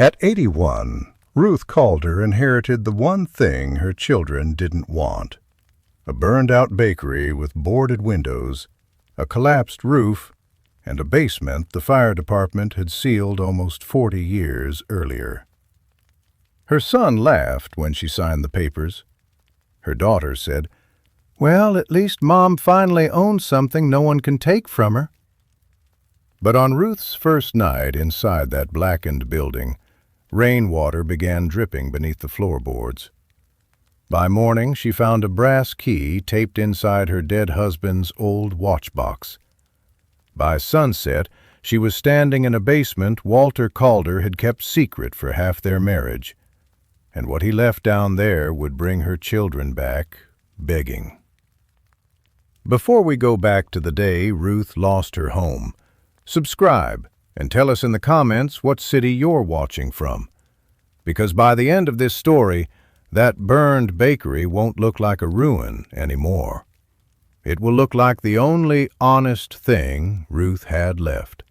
At 81, Ruth Calder inherited the one thing her children didn't want: a burned-out bakery with boarded windows, a collapsed roof, and a basement the fire department had sealed almost 40 years earlier. Her son laughed when she signed the papers. Her daughter said, "Well, at least Mom finally owns something no one can take from her." But on Ruth's first night inside that blackened building, rainwater began dripping beneath the floorboards. By morning, she found a brass key taped inside her dead husband's old watch box. By sunset, she was standing in a basement Walter Calder had kept secret for half their marriage, and what he left down there would bring her children back, begging. Before we go back to the day Ruth lost her home, subscribe and tell us in the comments what city you're watching from, because by the end of this story, that burned bakery won't look like a ruin anymore. It will look like the only honest thing Ruth had left.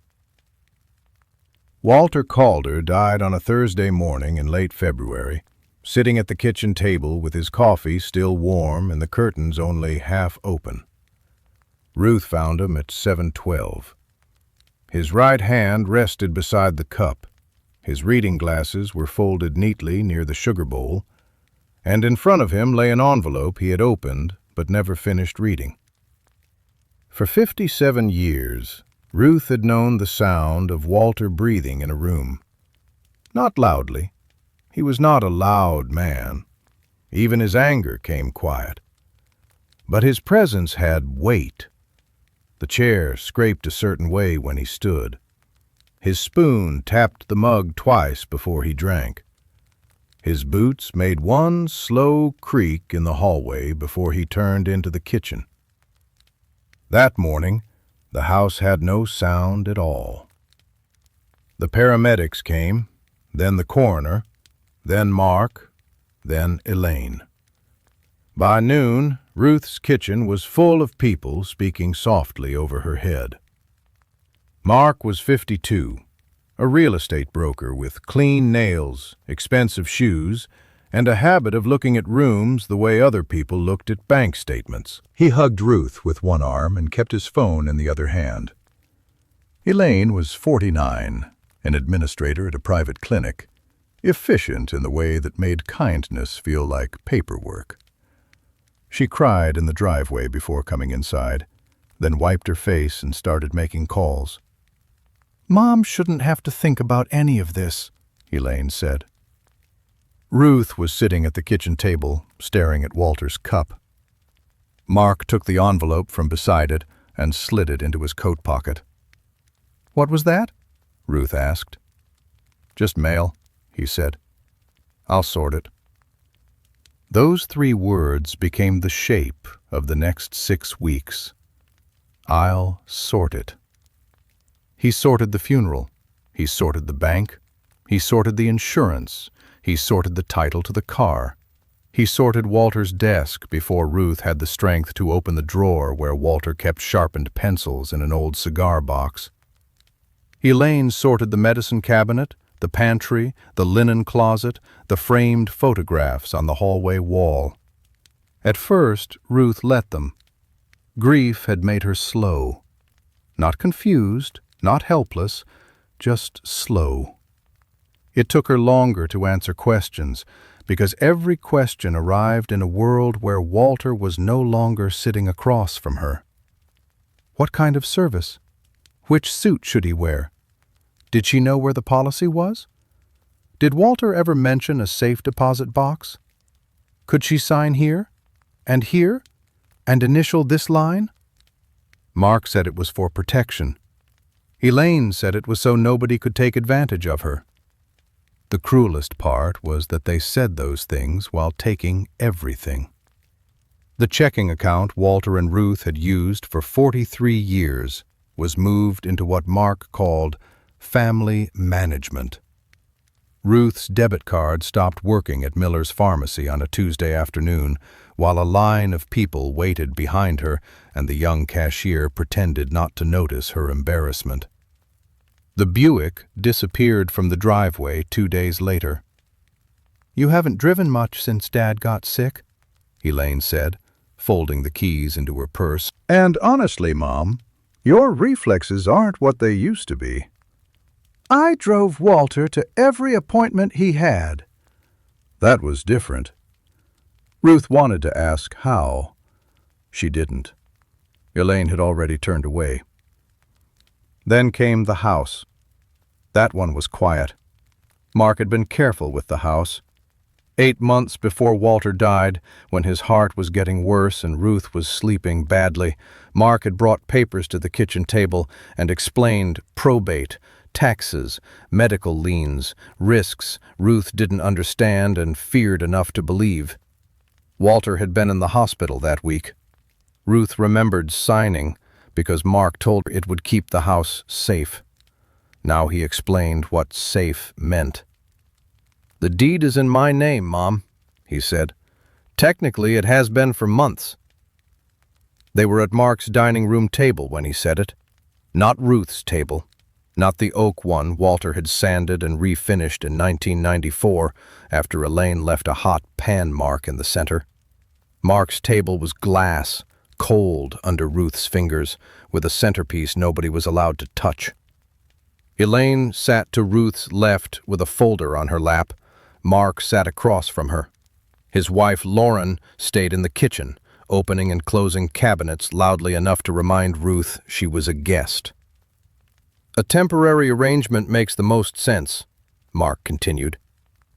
Walter Calder died on a Thursday morning in late February, sitting at the kitchen table with his coffee still warm and the curtains only half open. Ruth found him at 7:12. His right hand rested beside the cup. His reading glasses were folded neatly near the sugar bowl, and in front of him lay an envelope he had opened but never finished reading. For 57 years, Ruth had known the sound of Walter breathing in a room. Not loudly. He was not a loud man. Even his anger came quiet. But his presence had weight. The chair scraped a certain way when he stood. His spoon tapped the mug twice before he drank. His boots made one slow creak in the hallway before he turned into the kitchen. That morning, the house had no sound at all. The paramedics came, then the coroner, then Mark, then Elaine. By noon, Ruth's kitchen was full of people speaking softly over her head. Mark was 52, a real estate broker with clean nails, expensive shoes, and a habit of looking at rooms the way other people looked at bank statements. He hugged Ruth with one arm and kept his phone in the other hand. Elaine was 49, an administrator at a private clinic, efficient in the way that made kindness feel like paperwork. She cried in the driveway before coming inside, then wiped her face and started making calls. "Mom shouldn't have to think about any of this," Elaine said. Ruth was sitting at the kitchen table, staring at Walter's cup. Mark took the envelope from beside it and slid it into his coat pocket. "What was that?" Ruth asked. "Just mail," he said. "I'll sort it." Those 3 words became the shape of the next 6 weeks. I'll sort it. He sorted the funeral. He sorted the bank. He sorted the insurance. He sorted the title to the car. He sorted Walter's desk before Ruth had the strength to open the drawer where Walter kept sharpened pencils in an old cigar box. Elaine sorted the medicine cabinet, the pantry, the linen closet, the framed photographs on the hallway wall. At first, Ruth let them. Grief had made her slow. Not confused, not helpless, just slow. It took her longer to answer questions, because every question arrived in a world where Walter was no longer sitting across from her. What kind of service? Which suit should he wear? Did she know where the policy was? Did Walter ever mention a safe deposit box? Could she sign here, and initial this line? Mark said it was for protection. Elaine said it was so nobody could take advantage of her. The cruelest part was that they said those things while taking everything. The checking account Walter and Ruth had used for 43 years was moved into what Mark called family management. Ruth's debit card stopped working at Miller's Pharmacy on a Tuesday afternoon, while a line of people waited behind her and the young cashier pretended not to notice her embarrassment. The Buick disappeared from the driveway 2 days later. "You haven't driven much since Dad got sick," Elaine said, folding the keys into her purse. "And honestly, Mom, your reflexes aren't what they used to be. I drove Walter to every appointment he had." That was different. Ruth wanted to ask how. She didn't. Elaine had already turned away. Then came the house. That one was quiet. Mark had been careful with the house. 8 months before Walter died, when his heart was getting worse and Ruth was sleeping badly, Mark had brought papers to the kitchen table and explained probate, taxes, medical liens, risks Ruth didn't understand and feared enough to believe. Walter had been in the hospital that week. Ruth remembered signing because Mark told her it would keep the house safe. Now he explained what safe meant. "The deed is in my name, Mom," he said. "Technically, it has been for months." They were at Mark's dining room table when he said it. Not Ruth's table. Not the oak one Walter had sanded and refinished in 1994 after Elaine left a hot pan mark in the center. Mark's table was glass, cold under Ruth's fingers, with a centerpiece nobody was allowed to touch. Elaine sat to Ruth's left with a folder on her lap. Mark sat across from her. His wife, Lauren, stayed in the kitchen, opening and closing cabinets loudly enough to remind Ruth she was a guest. "A temporary arrangement makes the most sense," Mark continued.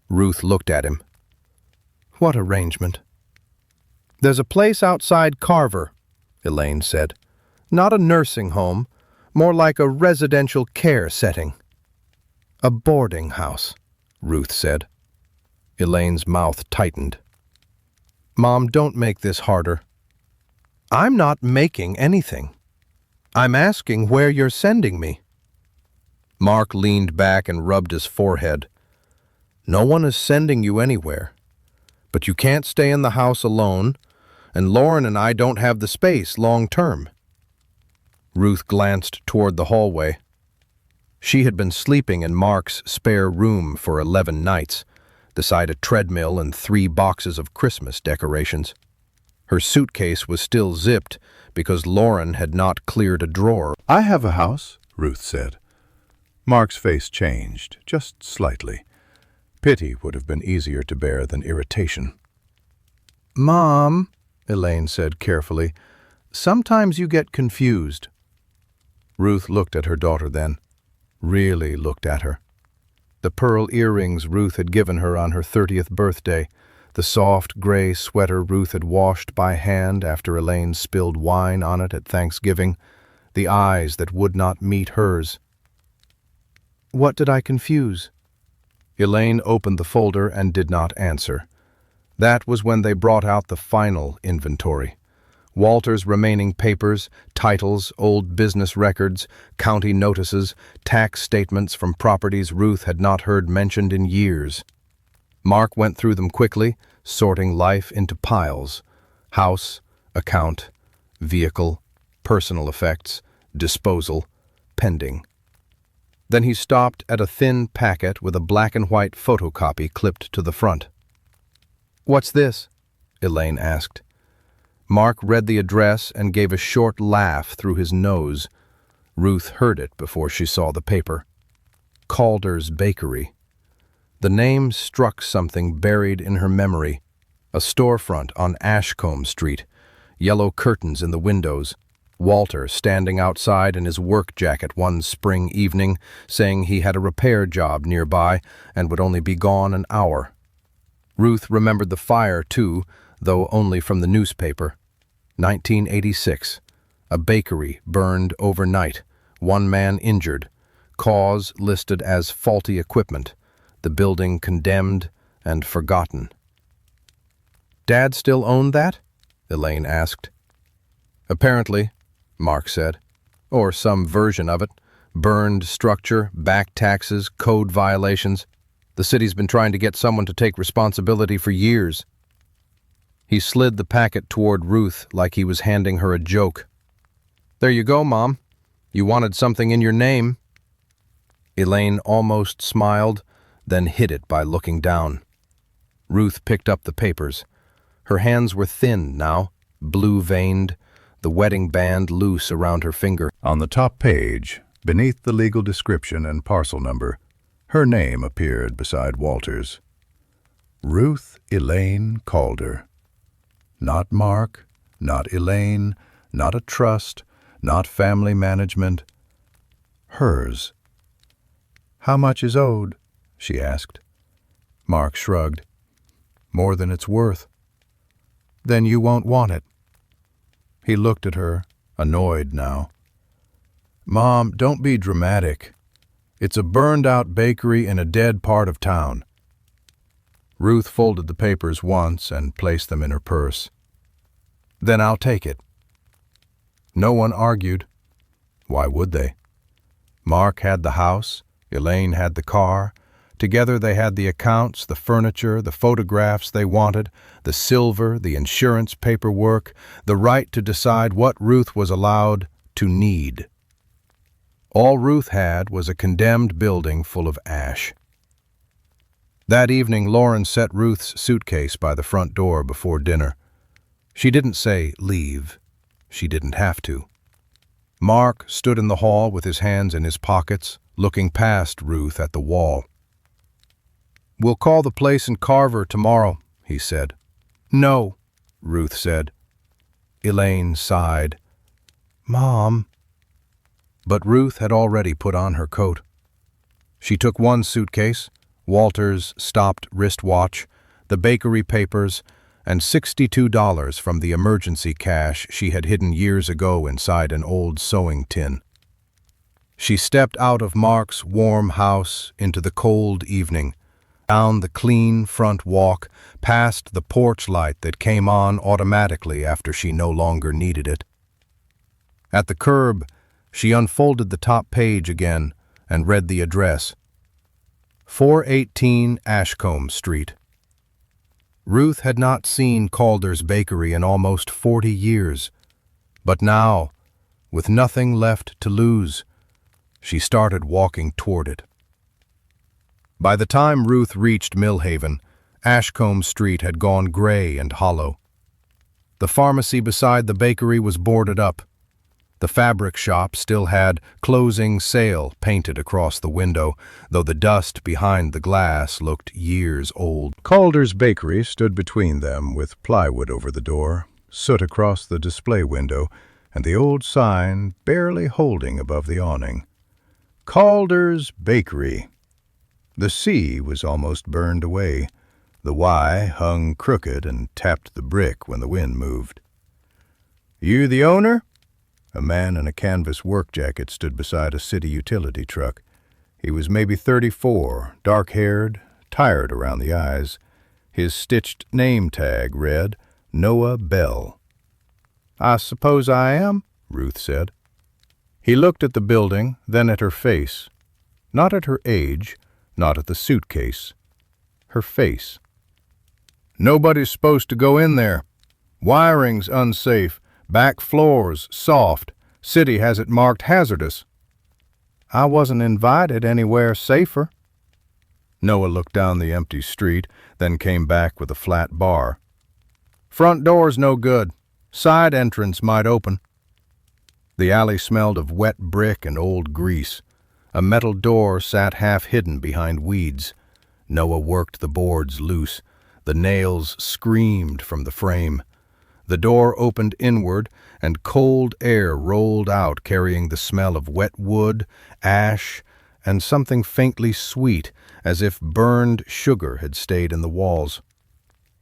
Ruth looked at him. "What arrangement?" "There's a place outside Carver," Elaine said. "Not a nursing home, more like a residential care setting." "A boarding house," Ruth said. Elaine's mouth tightened. "Mom, don't make this harder." "I'm not making anything. I'm asking where you're sending me." Mark leaned back and rubbed his forehead. "No one is sending you anywhere. But you can't stay in the house alone, and Lauren and I don't have the space long term." Ruth glanced toward the hallway. She had been sleeping in Mark's spare room for 11 nights, beside a treadmill and 3 boxes of Christmas decorations. Her suitcase was still zipped because Lauren had not cleared a drawer. "I have a house," Ruth said. Mark's face changed, just slightly. Pity would have been easier to bear than irritation. "Mom," Elaine said carefully, "sometimes you get confused." Ruth looked at her daughter then, really looked at her. The pearl earrings Ruth had given her on her 30th birthday, the soft gray sweater Ruth had washed by hand after Elaine spilled wine on it at Thanksgiving, the eyes that would not meet hers. "What did I confuse?" Elaine opened the folder and did not answer. That was when they brought out the final inventory. Walter's remaining papers, titles, old business records, county notices, tax statements from properties Ruth had not heard mentioned in years. Mark went through them quickly, sorting life into piles: house, account, vehicle, personal effects, disposal, pending. Then he stopped at a thin packet with a black and white photocopy clipped to the front. "What's this?" Elaine asked. Mark read the address and gave a short laugh through his nose. Ruth heard it before she saw the paper. Calder's Bakery. The name struck something buried in her memory. A storefront on Ashcombe Street, yellow curtains in the windows, Walter standing outside in his work jacket one spring evening, saying he had a repair job nearby and would only be gone an hour. Ruth remembered the fire, too, though only from the newspaper. 1986. A bakery burned overnight. 1 man injured. Cause listed as faulty equipment. The building condemned and forgotten. "Dad still owned that?" Elaine asked. "Apparently," Mark said. "Or some version of it. Burned structure, back taxes, code violations. The city's been trying to get someone to take responsibility for years." He slid the packet toward Ruth like he was handing her a joke. "There you go, Mom. You wanted something in your name." Elaine almost smiled, then hid it by looking down. Ruth picked up the papers. Her hands were thin now, blue-veined, the wedding band loose around her finger. On the top page, beneath the legal description and parcel number, her name appeared beside Walter's. Ruth Elaine Calder. Not Mark, not Elaine, not a trust, not family management. Hers. "How much is owed?" she asked. Mark shrugged. "More than it's worth." "Then you won't want it." He looked at her, annoyed now. "Mom, don't be dramatic. It's a burned-out bakery in a dead part of town." Ruth folded the papers once and placed them in her purse. "Then I'll take it." No one argued. Why would they? Mark had the house, Elaine had the car. Together they had the accounts, the furniture, the photographs they wanted, the silver, the insurance paperwork, the right to decide what Ruth was allowed to need. All Ruth had was a condemned building full of ash. That evening, Lauren set Ruth's suitcase by the front door before dinner. She didn't say, "Leave." She didn't have to. Mark stood in the hall with his hands in his pockets, looking past Ruth at the wall. "We'll call the place in Carver tomorrow," he said. "No," Ruth said. Elaine sighed. "Mom." But Ruth had already put on her coat. She took one suitcase, Walter's stopped wristwatch, the bakery papers, and $62 from the emergency cash she had hidden years ago inside an old sewing tin. She stepped out of Mark's warm house into the cold evening, down the clean front walk, past the porch light that came on automatically after she no longer needed it. At the curb, she unfolded the top page again and read the address. 418 Ashcombe Street. Ruth had not seen Calder's bakery in almost 40 years, but now, with nothing left to lose, she started walking toward it. By the time Ruth reached Millhaven, Ashcombe Street had gone gray and hollow. The pharmacy beside the bakery was boarded up. The fabric shop still had "Closing Sale" painted across the window, though the dust behind the glass looked years old. Calder's bakery stood between them, with plywood over the door, soot across the display window, and the old sign barely holding above the awning. Calder's Bakery. The C was almost burned away. The Y hung crooked and tapped the brick when the wind moved. "You the owner?" A man in a canvas work jacket stood beside a city utility truck. He was maybe 34, dark-haired, tired around the eyes. His stitched name tag read, "Noah Bell." "I suppose I am," Ruth said. He looked at the building, then at her face. Not at her age, not at the suitcase. Her face. "Nobody's supposed to go in there. Wiring's unsafe. Back floors soft. City has it marked hazardous." "I wasn't invited anywhere safer." Noah looked down the empty street, then came back with a flat bar. "Front door's no good. Side entrance might open." The alley smelled of wet brick and old grease. A metal door sat half hidden behind weeds. Noah worked the boards loose. The nails screamed from the frame. The door opened inward, and cold air rolled out carrying the smell of wet wood, ash, and something faintly sweet, as if burned sugar had stayed in the walls.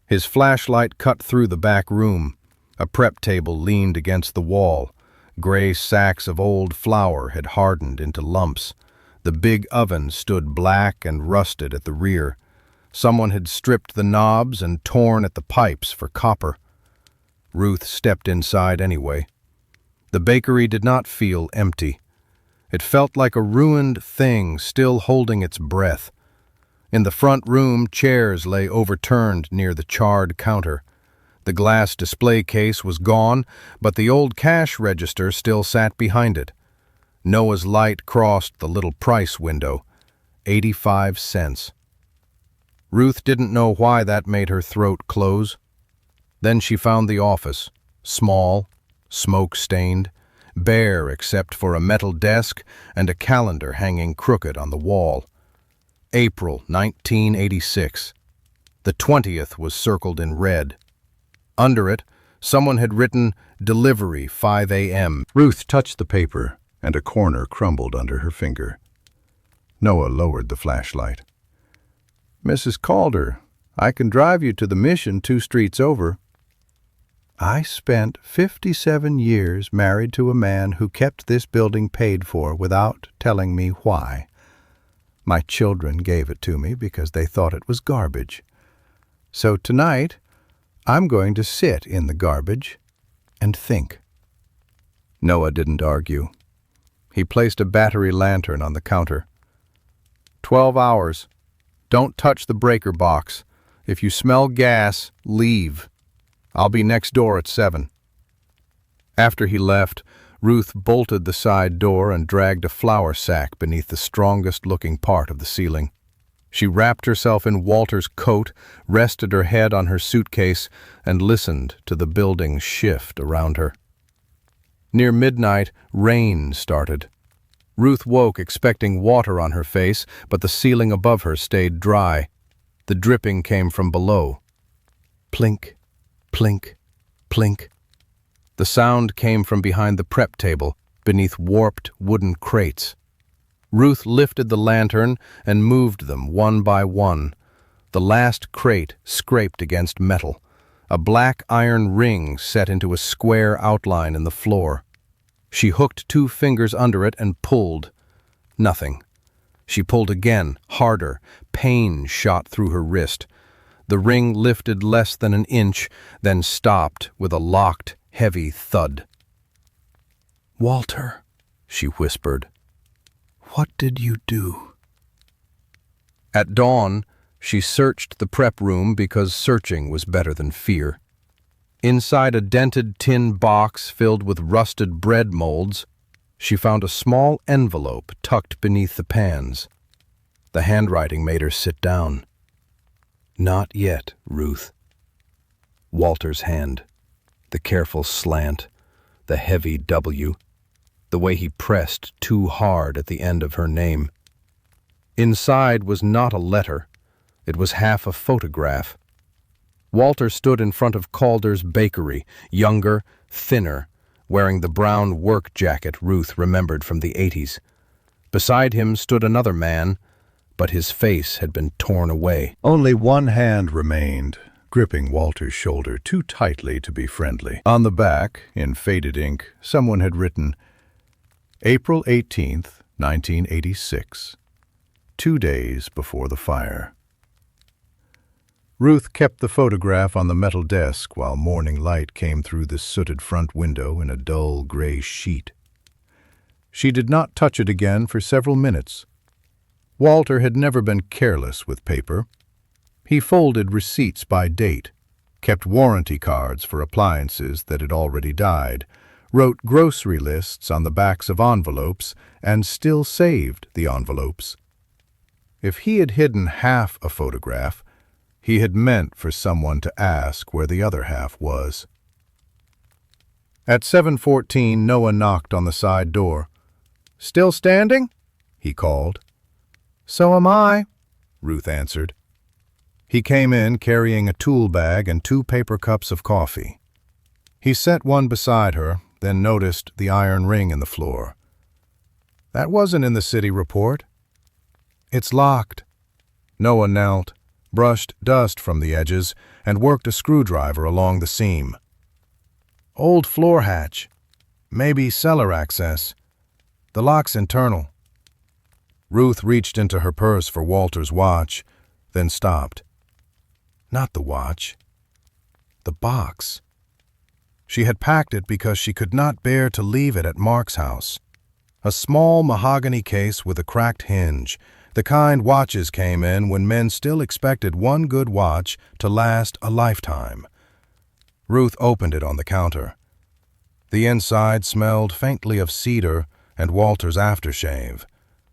His flashlight cut through the back room. A prep table leaned against the wall. Gray sacks of old flour had hardened into lumps. The big oven stood black and rusted at the rear. Someone had stripped the knobs and torn at the pipes for copper. Ruth stepped inside anyway. The bakery did not feel empty. It felt like a ruined thing still holding its breath. In the front room, chairs lay overturned near the charred counter. The glass display case was gone, but the old cash register still sat behind it. Noah's light crossed the little price window. 85 cents. Ruth didn't know why that made her throat close. Then she found the office, small, smoke-stained, bare except for a metal desk and a calendar hanging crooked on the wall. April 1986. The 20th was circled in red. Under it, someone had written, "Delivery, 5 a.m." Ruth touched the paper, and a corner crumbled under her finger. Noah lowered the flashlight. "Mrs. Calder, I can drive you to the mission 2 streets over." "I spent 57 years married to a man who kept this building paid for without telling me why. My children gave it to me because they thought it was garbage. So tonight, I'm going to sit in the garbage and think." Noah didn't argue. He placed a battery lantern on the counter. 12 hours. Don't touch the breaker box. If you smell gas, leave. I'll be next door at 7. After he left, Ruth bolted the side door and dragged a flour sack beneath the strongest-looking part of the ceiling. She wrapped herself in Walter's coat, rested her head on her suitcase, and listened to the building shift around her. Near midnight, rain started. Ruth woke expecting water on her face, but the ceiling above her stayed dry. The dripping came from below. Plink, plink, plink. The sound came from behind the prep table, beneath warped wooden crates. Ruth lifted the lantern and moved them one by one. The last crate scraped against metal. A black iron ring set into a square outline in the floor. She hooked 2 fingers under it and pulled. Nothing. She pulled again, harder. Pain shot through her wrist. The ring lifted less than an inch, then stopped with a locked, heavy thud. "Walter," she whispered, "what did you do?" At dawn, she searched the prep room because searching was better than fear. Inside a dented tin box filled with rusted bread molds, she found a small envelope tucked beneath the pans. The handwriting made her sit down. "Not yet, Ruth." Walter's hand, the careful slant, the heavy W, the way he pressed too hard at the end of her name. Inside was not a letter. It was half a photograph. Walter stood in front of Calder's bakery, younger, thinner, wearing the brown work jacket Ruth remembered from the 80s. Beside him stood another man, but his face had been torn away. Only one hand remained, gripping Walter's shoulder too tightly to be friendly. On the back, in faded ink, someone had written, "April 18th, 1986, 2 days before the fire." Ruth kept the photograph on the metal desk while morning light came through the sooted front window in a dull gray sheet. She did not touch it again for several minutes. Walter had never been careless with paper. He folded receipts by date, kept warranty cards for appliances that had already died, wrote grocery lists on the backs of envelopes, and still saved the envelopes. If he had hidden half a photograph, he had meant for someone to ask where the other half was. At 7:14, Noah knocked on the side door. "Still standing?" he called. "So am I," Ruth answered. He came in carrying a tool bag and 2 paper cups of coffee. He set one beside her, then noticed the iron ring in the floor. "That wasn't in the city report." "It's locked." Noah knelt, brushed dust from the edges, and worked a screwdriver along the seam. "Old floor hatch. Maybe cellar access. The lock's internal." Ruth reached into her purse for Walter's watch, then stopped. Not the watch. The box. She had packed it because she could not bear to leave it at Mark's house. A small mahogany case with a cracked hinge, the kind watches came in when men still expected one good watch to last a lifetime. Ruth opened it on the counter. The inside smelled faintly of cedar and Walter's aftershave,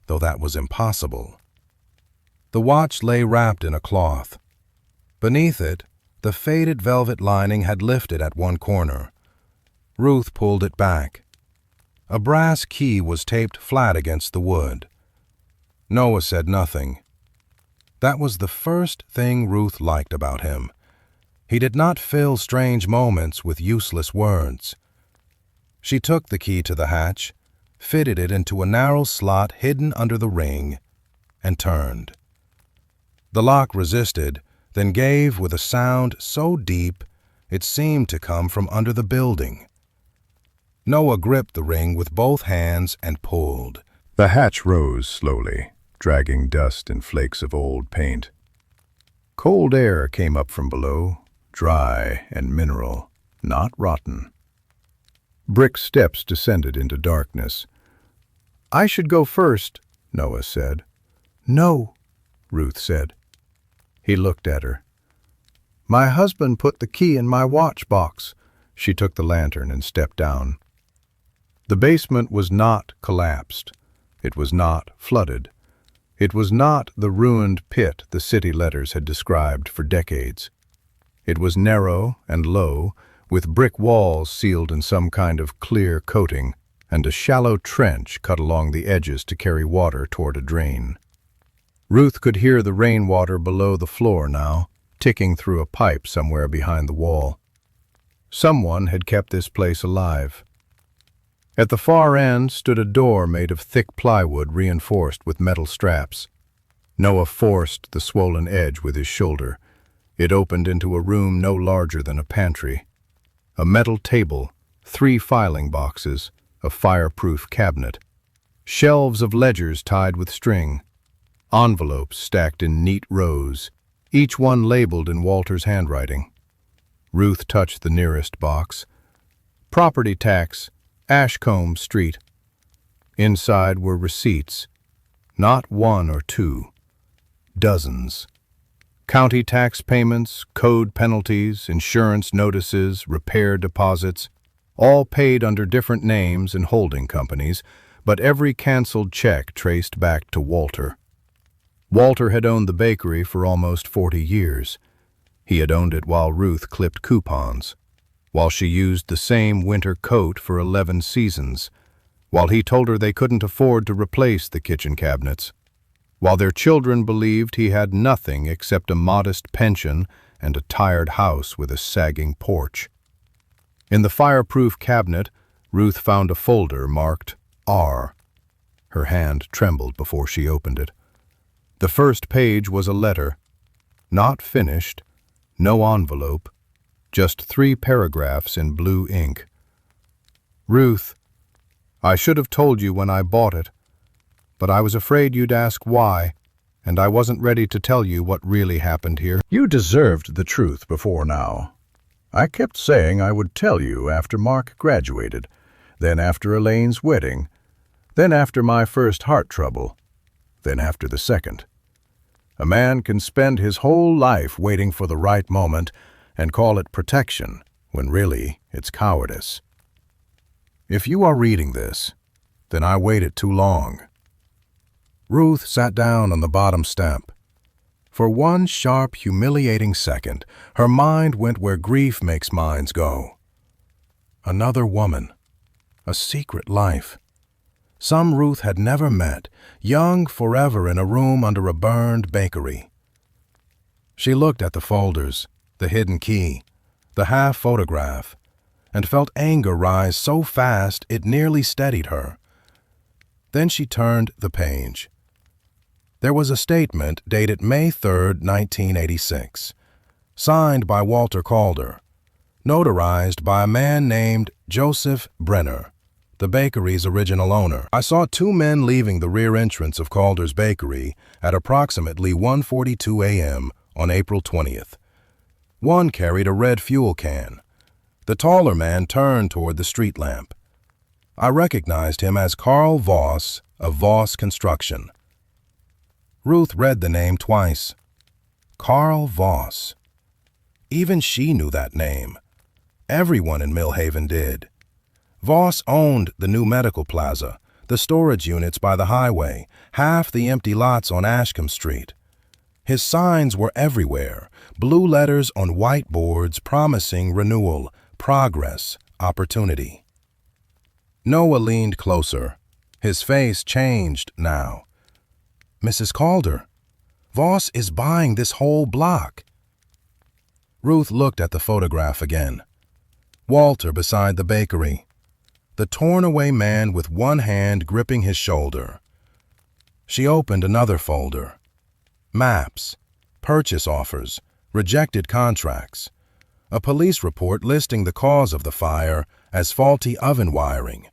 though that was impossible. The watch lay wrapped in a cloth. Beneath it, the faded velvet lining had lifted at one corner. Ruth pulled it back. A brass key was taped flat against the wood. Noah said nothing. That was the first thing Ruth liked about him. He did not fill strange moments with useless words. She took the key to the hatch, fitted it into a narrow slot hidden under the ring, and turned. The lock resisted, then gave with a sound so deep it seemed to come from under the building. Noah gripped the ring with both hands and pulled. The hatch rose slowly, dragging dust and flakes of old paint. Cold air came up from below, dry and mineral, not rotten. Brick steps descended into darkness. "I should go first," Noah said. "No," Ruth said. He looked at her. "My husband put the key in my watch box." She took the lantern and stepped down. The basement was not collapsed. It was not flooded. It was not the ruined pit the city letters had described for decades. It was narrow and low, with brick walls sealed in some kind of clear coating, and a shallow trench cut along the edges to carry water toward a drain. Ruth could hear the rainwater below the floor now, ticking through a pipe somewhere behind the wall. Someone had kept this place alive. At the far end stood a door made of thick plywood reinforced with metal straps. Noah forced the swollen edge with his shoulder. It opened into a room no larger than a pantry. A metal table, 3 filing boxes, a fireproof cabinet, shelves of ledgers tied with string, envelopes stacked in neat rows, each one labeled in Walter's handwriting. Ruth touched the nearest box. Property tax, Ashcombe Street. Inside were receipts, not 1 or 2, dozens. County tax payments, code penalties, insurance notices, repair deposits, all paid under different names and holding companies, but every canceled check traced back to Walter. Walter had owned the bakery for almost 40 years. He had owned it while Ruth clipped coupons, while she used the same winter coat for 11 seasons, while he told her they couldn't afford to replace the kitchen cabinets, while their children believed he had nothing except a modest pension and a tired house with a sagging porch. In the fireproof cabinet, Ruth found a folder marked R. Her hand trembled before she opened it. The first page was a letter, not finished, no envelope, just 3 paragraphs in blue ink. "Ruth, I should have told you when I bought it, but I was afraid you'd ask why, and I wasn't ready to tell you what really happened here." "You deserved the truth before now. I kept saying I would tell you after Mark graduated, then after Elaine's wedding, then after my first heart trouble, then after the second. A man can spend his whole life waiting for the right moment and call it protection, when really it's cowardice. If you are reading this, then I waited too long." Ruth sat down on the bottom step. For one sharp, humiliating second, her mind went where grief makes minds go. Another woman, a secret life. Some Ruth had never met, young forever in a room under a burned bakery. She looked at the folders, the hidden key, the half-photograph, and felt anger rise so fast it nearly steadied her. Then she turned the page. There was a statement dated May 3, 1986, signed by Walter Calder, notarized by a man named Joseph Brenner, the bakery's original owner. "I saw 2 men leaving the rear entrance of Calder's bakery at approximately 1:42 a.m. on April 20th. One carried a red fuel can. The taller man turned toward the street lamp. I recognized him as Carl Voss of Voss Construction." Ruth read the name twice. Carl Voss. Even she knew that name. Everyone in Millhaven did. Voss owned the new medical plaza, the storage units by the highway, half the empty lots on Ashcombe Street. His signs were everywhere, blue letters on whiteboards promising renewal, progress, opportunity. Noah leaned closer. His face changed now. "Mrs. Calder, Voss is buying this whole block." Ruth looked at the photograph again. Walter beside the bakery. The torn-away man with one hand gripping his shoulder. She opened another folder. Maps, purchase offers, rejected contracts. A police report listing the cause of the fire as faulty oven wiring.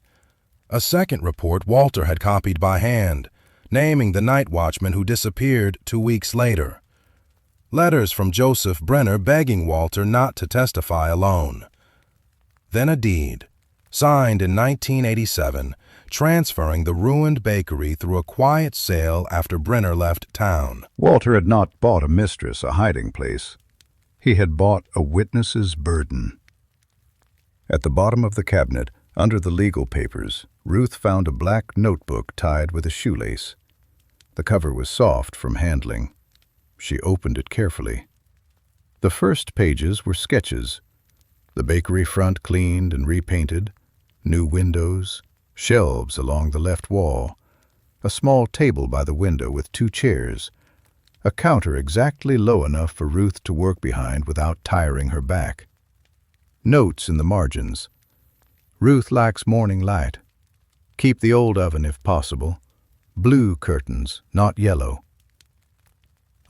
A second report Walter had copied by hand, naming the night watchman who disappeared 2 weeks later. Letters from Joseph Brenner begging Walter not to testify alone. Then a deed, signed in 1987, transferring the ruined bakery through a quiet sale after Brenner left town. Walter had not bought a mistress, a hiding place. He had bought a witness's burden. At the bottom of the cabinet, under the legal papers, Ruth found a black notebook tied with a shoelace. The cover was soft from handling. She opened it carefully. The first pages were sketches. The bakery front cleaned and repainted, new windows, shelves along the left wall, a small table by the window with 2 chairs, a counter exactly low enough for Ruth to work behind without tiring her back. Notes in the margins. Ruth lacks morning light. Keep the old oven if possible. Blue curtains, not yellow.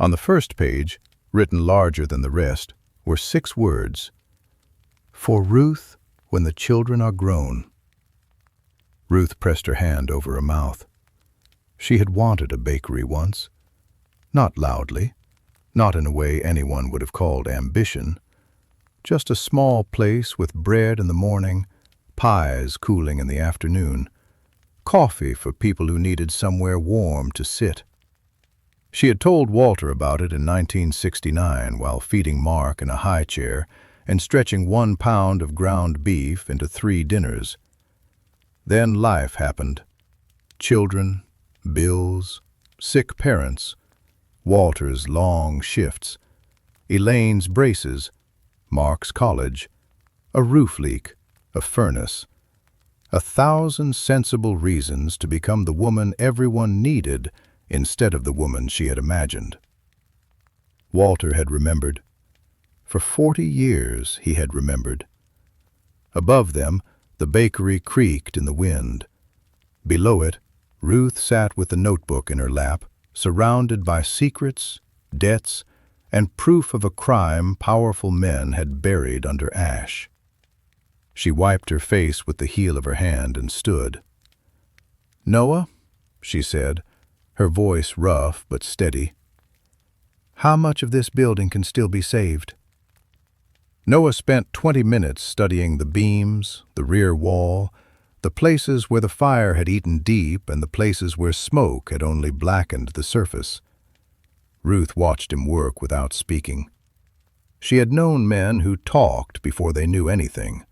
On the first page, written larger than the rest, were 6 words. For Ruth, when the children are grown. Ruth pressed her hand over her mouth. She had wanted a bakery once. Not loudly, not in a way anyone would have called ambition. Just a small place with bread in the morning, pies cooling in the afternoon, coffee for people who needed somewhere warm to sit. She had told Walter about it in 1969 while feeding Mark in a high chair and stretching 1 pound of ground beef into 3 dinners. Then life happened. Children, bills, sick parents, Walter's long shifts, Elaine's braces, Mark's college, a roof leak, a furnace, 1,000 sensible reasons to become the woman everyone needed instead of the woman she had imagined. Walter had remembered. For 40 years he had remembered. Above them, the bakery creaked in the wind. Below it, Ruth sat with the notebook in her lap, surrounded by secrets, debts, and proof of a crime powerful men had buried under ash. She wiped her face with the heel of her hand and stood. "Noah," she said, her voice rough but steady, "how much of this building can still be saved?" Noah spent 20 minutes studying the beams, the rear wall, the places where the fire had eaten deep and the places where smoke had only blackened the surface. Ruth watched him work without speaking. She had known men who talked before they knew anything.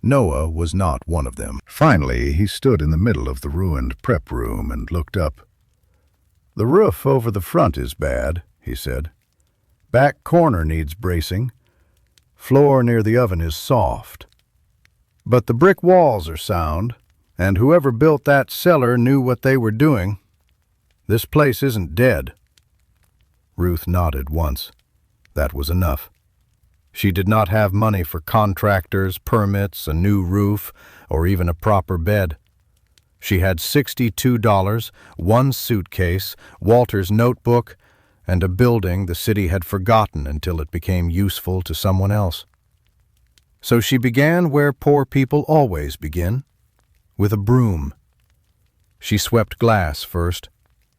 Noah was not one of them. Finally, he stood in the middle of the ruined prep room and looked up. "The roof over the front is bad," he said. "Back corner needs bracing. Floor near the oven is soft. But the brick walls are sound, and whoever built that cellar knew what they were doing. This place isn't dead." Ruth nodded once. That was enough. She did not have money for contractors, permits, a new roof, or even a proper bed. She had $62, 1 suitcase, Walter's notebook, and a building the city had forgotten until it became useful to someone else. So she began where poor people always begin, with a broom. She swept glass first,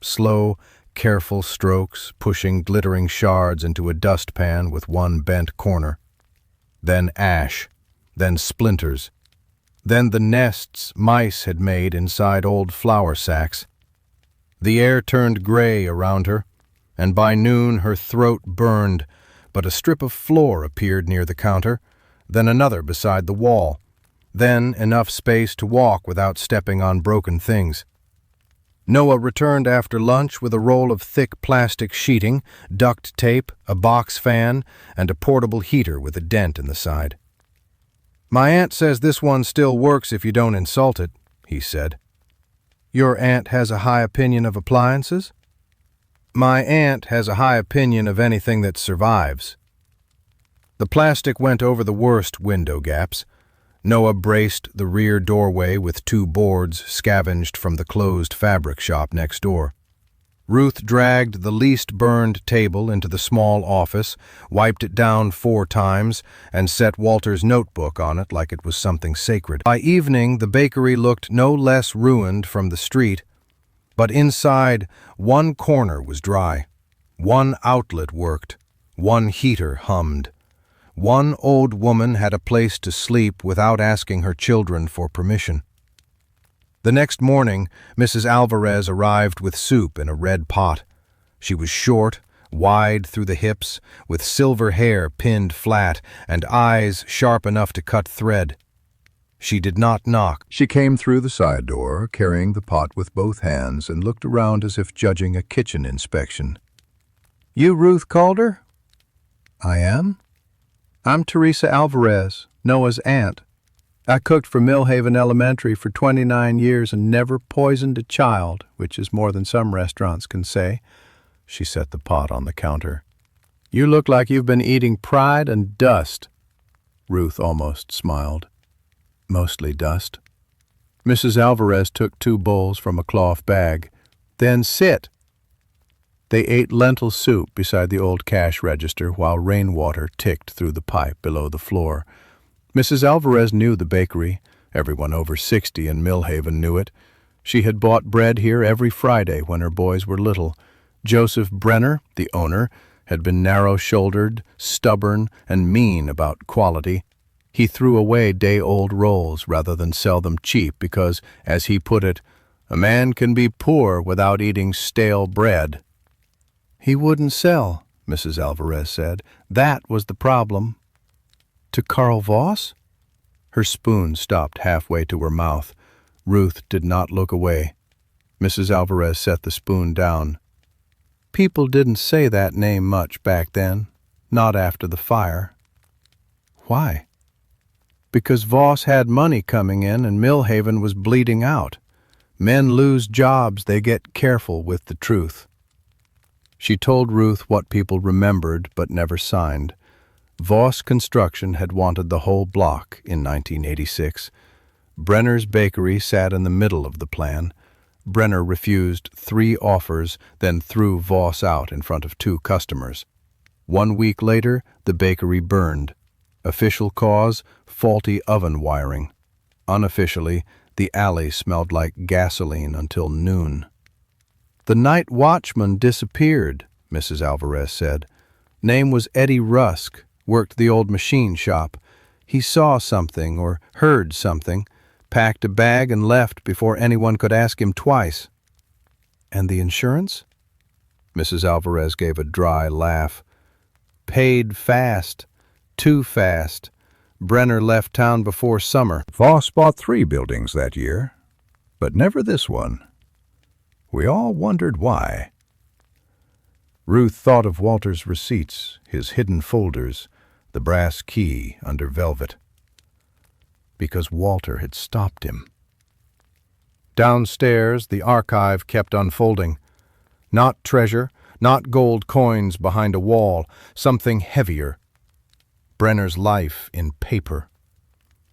slow, careful strokes, pushing glittering shards into a dustpan with 1 bent corner. Then ash, then splinters, then the nests mice had made inside old flour sacks. The air turned gray around her, and by noon her throat burned, but a strip of floor appeared near the counter, then another beside the wall, then enough space to walk without stepping on broken things. Noah returned after lunch with a roll of thick plastic sheeting, duct tape, a box fan, and a portable heater with a dent in the side. "My aunt says this one still works if you don't insult it," he said. "Your aunt has a high opinion of appliances?" "My aunt has a high opinion of anything that survives." The plastic went over the worst window gaps. Noah braced the rear doorway with 2 boards scavenged from the closed fabric shop next door. Ruth dragged the least burned table into the small office, wiped it down 4 times, and set Walter's notebook on it like it was something sacred. By evening, the bakery looked no less ruined from the street, but inside, one corner was dry, one outlet worked, one heater hummed. One old woman had a place to sleep without asking her children for permission. The next morning, Mrs. Alvarez arrived with soup in a red pot. She was short, wide through the hips, with silver hair pinned flat and eyes sharp enough to cut thread. She did not knock. She came through the side door, carrying the pot with both hands, and looked around as if judging a kitchen inspection. "You Ruth Calder?" "I am?" "I'm Teresa Alvarez, Noah's aunt. I cooked for Millhaven Elementary for 29 years and never poisoned a child, which is more than some restaurants can say." She set the pot on the counter. "You look like you've been eating pride and dust." Ruth almost smiled. "Mostly dust." Mrs. Alvarez took 2 bowls from a cloth bag. "Then sit." They ate lentil soup beside the old cash register while rainwater ticked through the pipe below the floor. Mrs. Alvarez knew the bakery. Everyone over 60 in Millhaven knew it. She had bought bread here every Friday when her boys were little. Joseph Brenner, the owner, had been narrow-shouldered, stubborn, and mean about quality. He threw away day-old rolls rather than sell them cheap because, as he put it, a man can be poor without eating stale bread. "He wouldn't sell," Mrs. Alvarez said. "That was the problem." "To Carl Voss?" Her spoon stopped halfway to her mouth. Ruth did not look away. Mrs. Alvarez set the spoon down. "People didn't say that name much back then, not after the fire." "Why?" "Because Voss had money coming in and Millhaven was bleeding out. Men lose jobs, they get careful with the truth." She told Ruth what people remembered but never signed. Voss Construction had wanted the whole block in 1986. Brenner's Bakery sat in the middle of the plan. Brenner refused 3 offers, then threw Voss out in front of 2 customers. 1 week later, the bakery burned. Official cause, faulty oven wiring. Unofficially, the alley smelled like gasoline until noon. "The night watchman disappeared," Mrs. Alvarez said. "Name was Eddie Rusk, worked the old machine shop. He saw something or heard something, packed a bag and left before anyone could ask him twice." "And the insurance?" Mrs. Alvarez gave a dry laugh. "Paid fast. Too fast. Brenner left town before summer." Voss bought 3 buildings that year, but never this one. We all wondered why. Ruth thought of Walter's receipts, his hidden folders, the brass key under velvet. Because Walter had stopped him. Downstairs, the archive kept unfolding. Not treasure, not gold coins behind a wall, something heavier. Brenner's life in paper.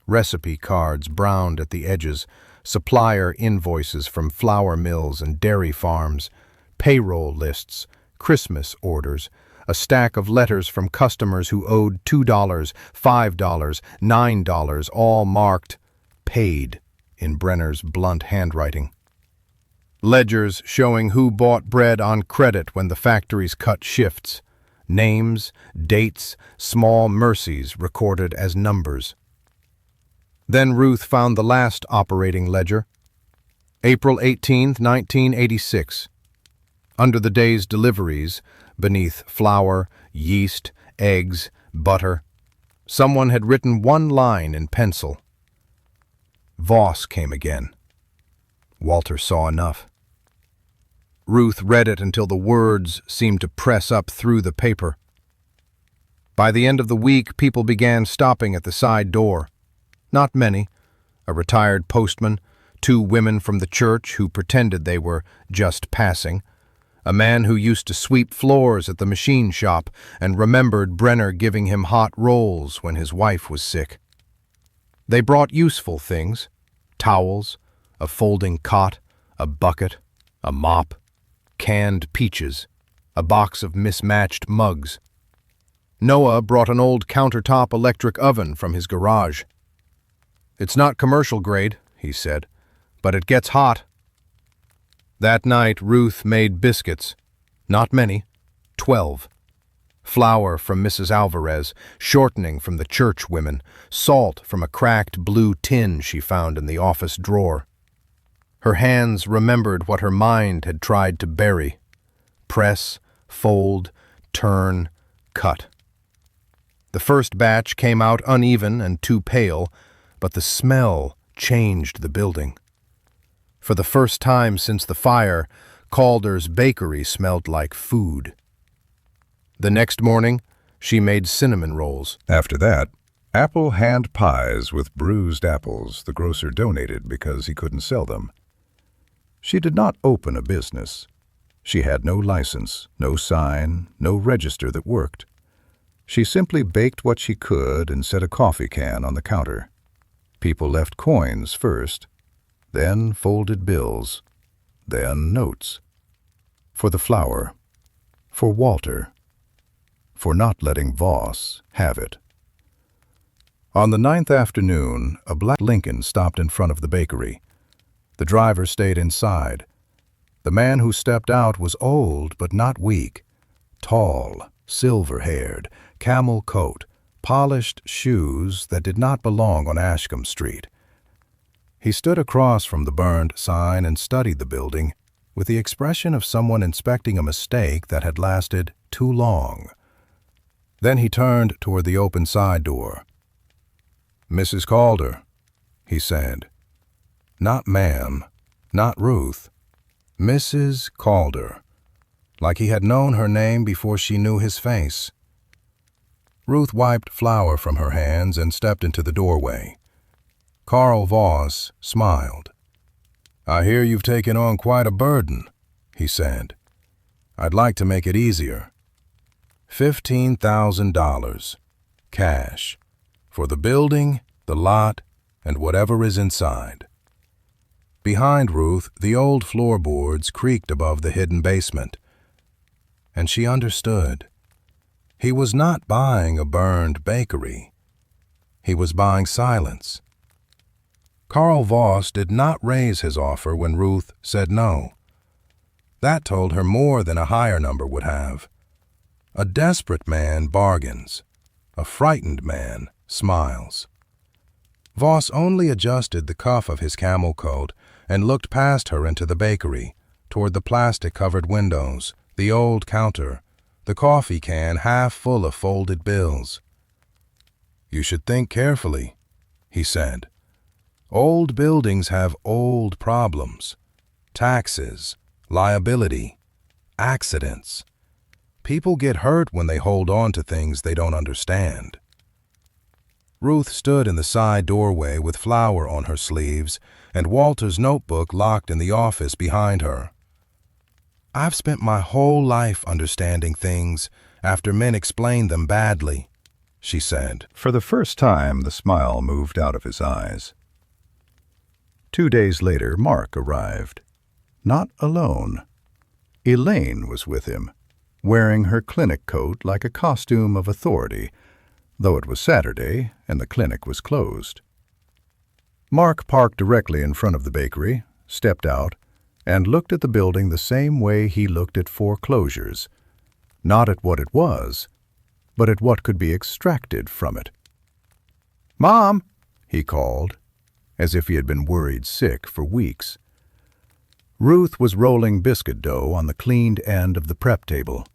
Recipe cards browned at the edges, supplier invoices from flour mills and dairy farms, payroll lists, Christmas orders, a stack of letters from customers who owed $2, $5, $9, all marked "paid" in Brenner's blunt handwriting. Ledgers showing who bought bread on credit when the factories cut shifts. Names, dates, small mercies recorded as numbers. Then Ruth found the last operating ledger. April 18, 1986. Under the day's deliveries, beneath flour, yeast, eggs, butter, someone had written one line in pencil. Voss came again. Walter saw enough. Ruth read it until the words seemed to press up through the paper. By the end of the week, people began stopping at the side door. Not many. A retired postman, 2 women from the church who pretended they were just passing, a man who used to sweep floors at the machine shop and remembered Brenner giving him hot rolls when his wife was sick. They brought useful things: towels, a folding cot, a bucket, a mop, canned peaches, a box of mismatched mugs. Noah brought an old countertop electric oven from his garage. "It's not commercial grade," he said, "but it gets hot." That night Ruth made biscuits. Not many, 12. Flour from Mrs. Alvarez, shortening from the church women, salt from a cracked blue tin she found in the office drawer. Her hands remembered what her mind had tried to bury: press, fold, turn, cut. The first batch came out uneven and too pale, but the smell changed the building. For the first time since the fire, Calder's bakery smelled like food. The next morning, she made cinnamon rolls. After that, apple hand pies with bruised apples the grocer donated because he couldn't sell them. She did not open a business. She had no license, no sign, no register that worked. She simply baked what she could and set a coffee can on the counter. People left coins first, then folded bills, then notes. For the flour, for Walter, for not letting Voss have it. On the 9th afternoon, a black Lincoln stopped in front of the bakery. The driver stayed inside. The man who stepped out was old but not weak, tall, silver-haired, camel coat, polished shoes that did not belong on Ashcombe Street. He stood across from the burned sign and studied the building with the expression of someone inspecting a mistake that had lasted too long. Then he turned toward the open side door. "Mrs. Calder," he said. Not ma'am, not Ruth. Mrs. Calder, like he had known her name before she knew his face. Ruth wiped flour from her hands and stepped into the doorway. Carl Voss smiled. "I hear you've taken on quite a burden," he said. "I'd like to make it easier. $15,000, cash, for the building, the lot, and whatever is inside." Behind Ruth, the old floorboards creaked above the hidden basement. And she understood. He was not buying a burned bakery. He was buying silence. Carl Voss did not raise his offer when Ruth said no. That told her more than a higher number would have. A desperate man bargains. A frightened man smiles. Voss only adjusted the cuff of his camel coat and looked past her into the bakery, toward the plastic-covered windows, the old counter, the coffee can half full of folded bills. "You should think carefully," he said. "Old buildings have old problems. Taxes, liability, accidents. People get hurt when they hold on to things they don't understand." Ruth stood in the side doorway with flour on her sleeves and Walter's notebook locked in the office behind her. "I've spent my whole life understanding things after men explained them badly," she said. For the first time, the smile moved out of his eyes. 2 days later, Mark arrived. Not alone. Elaine was with him, wearing her clinic coat like a costume of authority, though it was Saturday and the clinic was closed. Mark parked directly in front of the bakery, stepped out, and looked at the building the same way he looked at foreclosures, not at what it was, but at what could be extracted from it. "Mom!" he called, as if he had been worried sick for weeks. Ruth was rolling biscuit dough on the cleaned end of the prep table.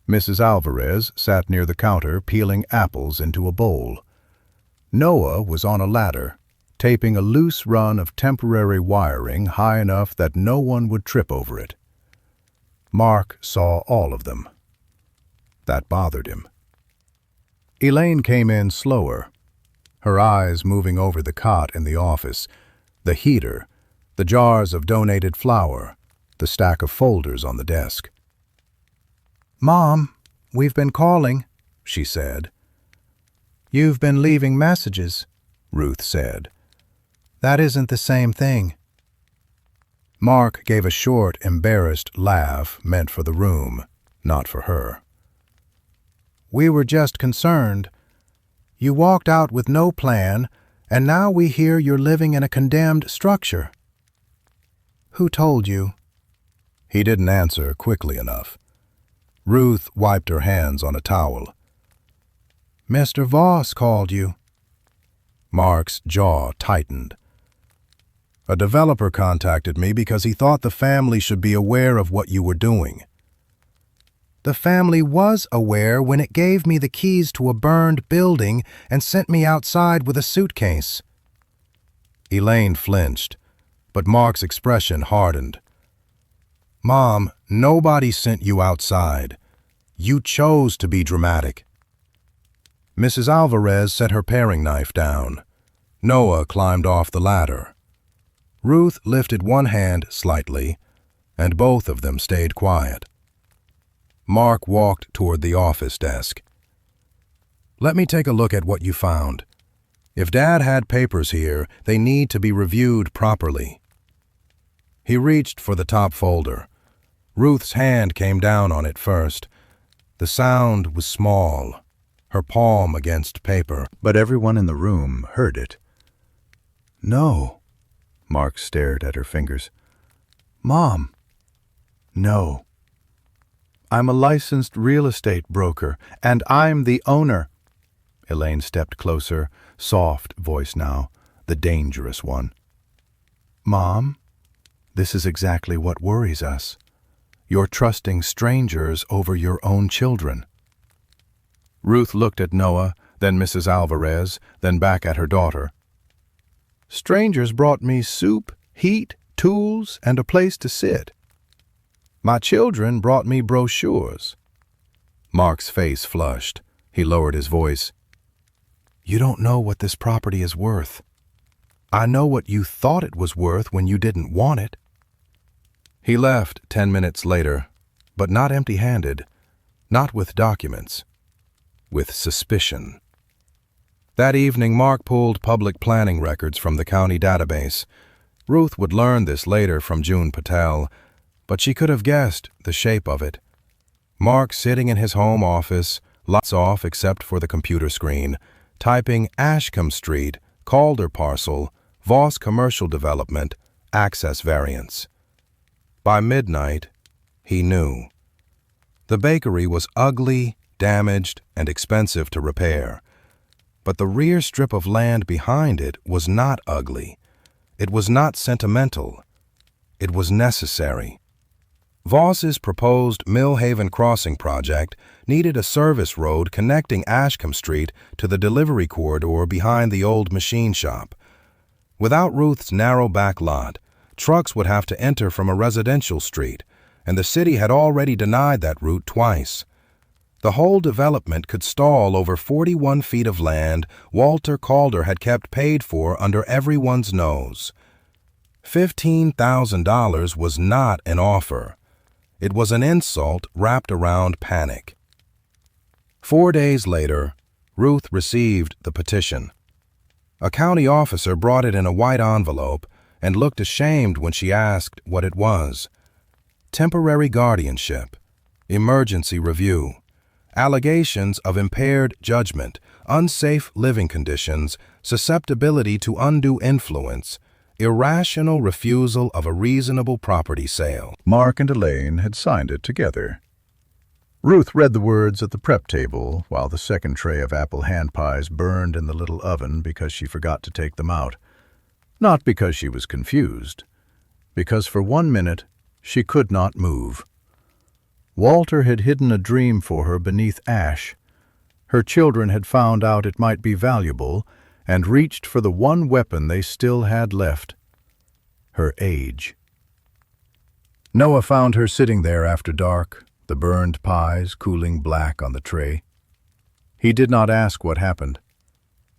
Mrs. Alvarez sat near the counter peeling apples into a bowl. Noah was on a ladder, taping a loose run of temporary wiring high enough that no one would trip over it. Mark saw all of them. That bothered him. Elaine came in slower, her eyes moving over the cot in the office, the heater, the jars of donated flour, the stack of folders on the desk. "Mom, we've been calling," she said. "You've been leaving messages," Ruth said. "That isn't the same thing." Mark gave a short, embarrassed laugh meant for the room, not for her. "We were just concerned. You walked out with no plan, and now we hear you're living in a condemned structure." "Who told you?" He didn't answer quickly enough. Ruth wiped her hands on a towel. "Mr. Voss called you." Mark's jaw tightened. "A developer contacted me because he thought the family should be aware of what you were doing." "The family was aware when it gave me the keys to a burned building and sent me outside with a suitcase." Elaine flinched, but Mark's expression hardened. "Mom, nobody sent you outside. You chose to be dramatic." Mrs. Alvarez set her paring knife down. Noah climbed off the ladder. Ruth lifted one hand slightly, and both of them stayed quiet. Mark walked toward the office desk. "Let me take a look at what you found. If Dad had papers here, they need to be reviewed properly." He reached for the top folder. Ruth's hand came down on it first. The sound was small, her palm against paper, but everyone in the room heard it. "No." Mark stared at her fingers. "Mom." "No. I'm a licensed real estate broker, and I'm the owner." Elaine stepped closer, soft voice now, the dangerous one. "Mom, this is exactly what worries us. You're trusting strangers over your own children." Ruth looked at Noah, then Mrs. Alvarez, then back at her daughter. "Strangers brought me soup, heat, tools, and a place to sit. My children brought me brochures." Mark's face flushed. He lowered his voice. "You don't know what this property is worth. I know what you thought it was worth when you didn't want it." He left 10 minutes later, but not empty-handed, not with documents, with suspicion. That evening, Mark pulled public planning records from the county database. Ruth would learn this later from June Patel, but she could have guessed the shape of it. Mark sitting in his home office, lights off except for the computer screen, typing Ashcombe Street, Calder parcel, Voss commercial development, access variance. By midnight, he knew. The bakery was ugly, damaged, and expensive to repair. But the rear strip of land behind it was not ugly. It was not sentimental. It was necessary. Voss's proposed Millhaven Crossing project needed a service road connecting Ashcombe Street to the delivery corridor behind the old machine shop. Without Ruth's narrow back lot, trucks would have to enter from a residential street, and the city had already denied that route twice. The whole development could stall over 41 feet of land Walter Calder had kept paid for under everyone's nose. $15,000 was not an offer. It was an insult wrapped around panic. 4 days later, Ruth received the petition. A county officer brought it in a white envelope and looked ashamed when she asked what it was. Temporary guardianship, emergency review, allegations of impaired judgment, unsafe living conditions, susceptibility to undue influence, irrational refusal of a reasonable property sale. Mark and Elaine had signed it together. Ruth read the words at the prep table while the second tray of apple hand pies burned in the little oven because she forgot to take them out. Not because she was confused, because for 1 minute she could not move. Walter had hidden a dream for her beneath ash. Her children had found out it might be valuable, and reached for the one weapon they still had left: her age. Noah found her sitting there after dark, the burned pies cooling black on the tray. He did not ask what happened.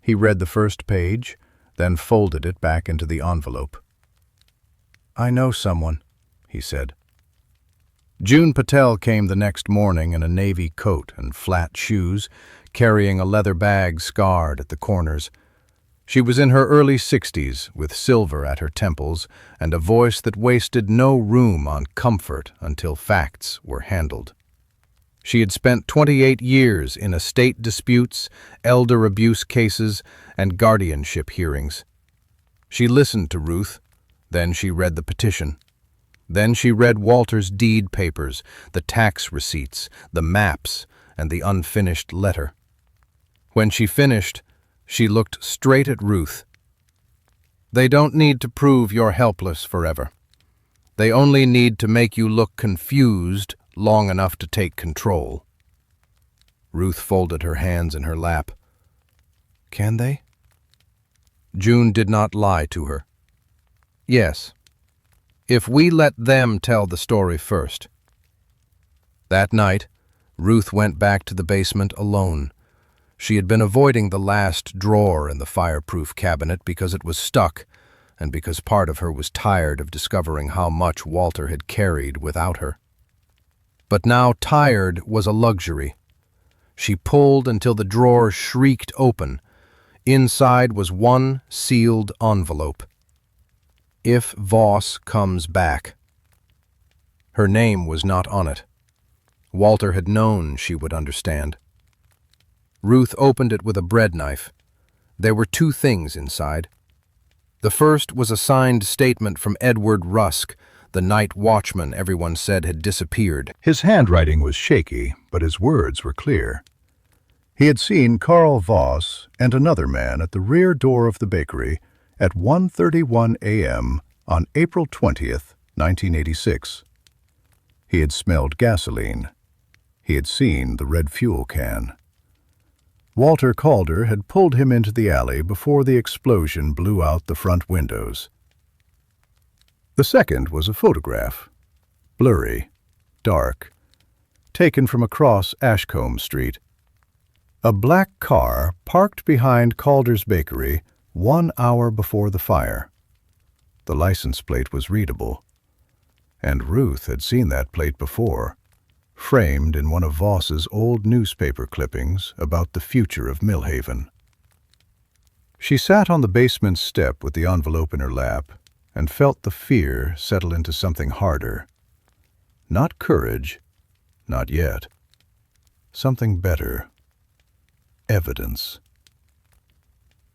He read the first page, then folded it back into the envelope. "I know someone," he said. June Patel came the next morning in a navy coat and flat shoes, carrying a leather bag scarred at the corners. She was in her early 60s, with silver at her temples and a voice that wasted no room on comfort until facts were handled. She had spent 28 years in estate disputes, elder abuse cases, and guardianship hearings. She listened to Ruth, then she read the petition. Then she read Walter's deed papers, the tax receipts, the maps, and the unfinished letter. When she finished, she looked straight at Ruth. "They don't need to prove you're helpless forever. They only need to make you look confused long enough to take control." Ruth folded her hands in her lap. "Can they?" June did not lie to her. "Yes, if we let them tell the story first." That night, Ruth went back to the basement alone. She had been avoiding the last drawer in the fireproof cabinet because it was stuck, and because part of her was tired of discovering how much Walter had carried without her. But now tired was a luxury. She pulled until the drawer shrieked open. Inside was one sealed envelope. "If Voss comes back." Her name was not on it. Walter had known she would understand. Ruth opened it with a bread knife. There were two things inside. The first was a signed statement from Edward Rusk, the night watchman everyone said had disappeared. His handwriting was shaky, but his words were clear. He had seen Karl Voss and another man at the rear door of the bakery at 1:31 a.m. on April 20th, 1986. He had smelled gasoline. He had seen the red fuel can. Walter Calder had pulled him into the alley before the explosion blew out the front windows. The second was a photograph, blurry, dark, taken from across Ashcombe Street. A black car parked behind Calder's bakery 1 hour before the fire. The license plate was readable, and Ruth had seen that plate before, framed in one of Voss's old newspaper clippings about the future of Millhaven. She sat on the basement step with the envelope in her lap and felt the fear settle into something harder. Not courage, not yet. Something better. Evidence.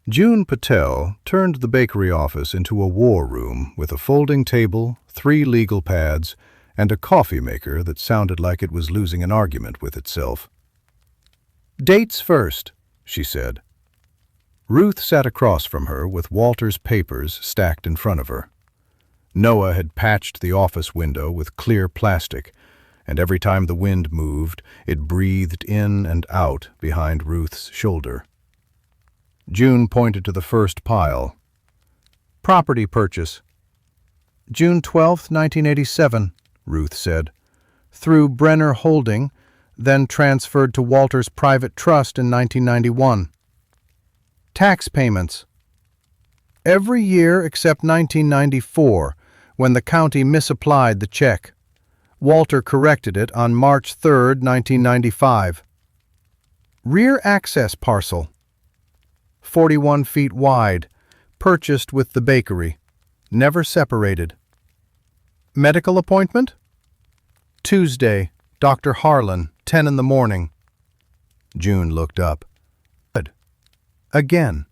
June Patel turned the bakery office into a war room with a folding table, 3 legal pads, and a coffee maker that sounded like it was losing an argument with itself. "Dates first," she said. Ruth sat across from her with Walter's papers stacked in front of her. Noah had patched the office window with clear plastic, and every time the wind moved, it breathed in and out behind Ruth's shoulder. June pointed to the first pile. "Property purchase. June 12, 1987, Ruth said. Through Brenner Holding, then transferred to Walter's private trust in 1991. Tax payments. Every year except 1994, when the county misapplied the check. Walter corrected it on March 3, 1995. Rear access parcel. 41 feet wide, purchased with the bakery, never separated. Medical appointment? Tuesday, Dr. Harlan, 10 in the morning. June looked up. Good. Again.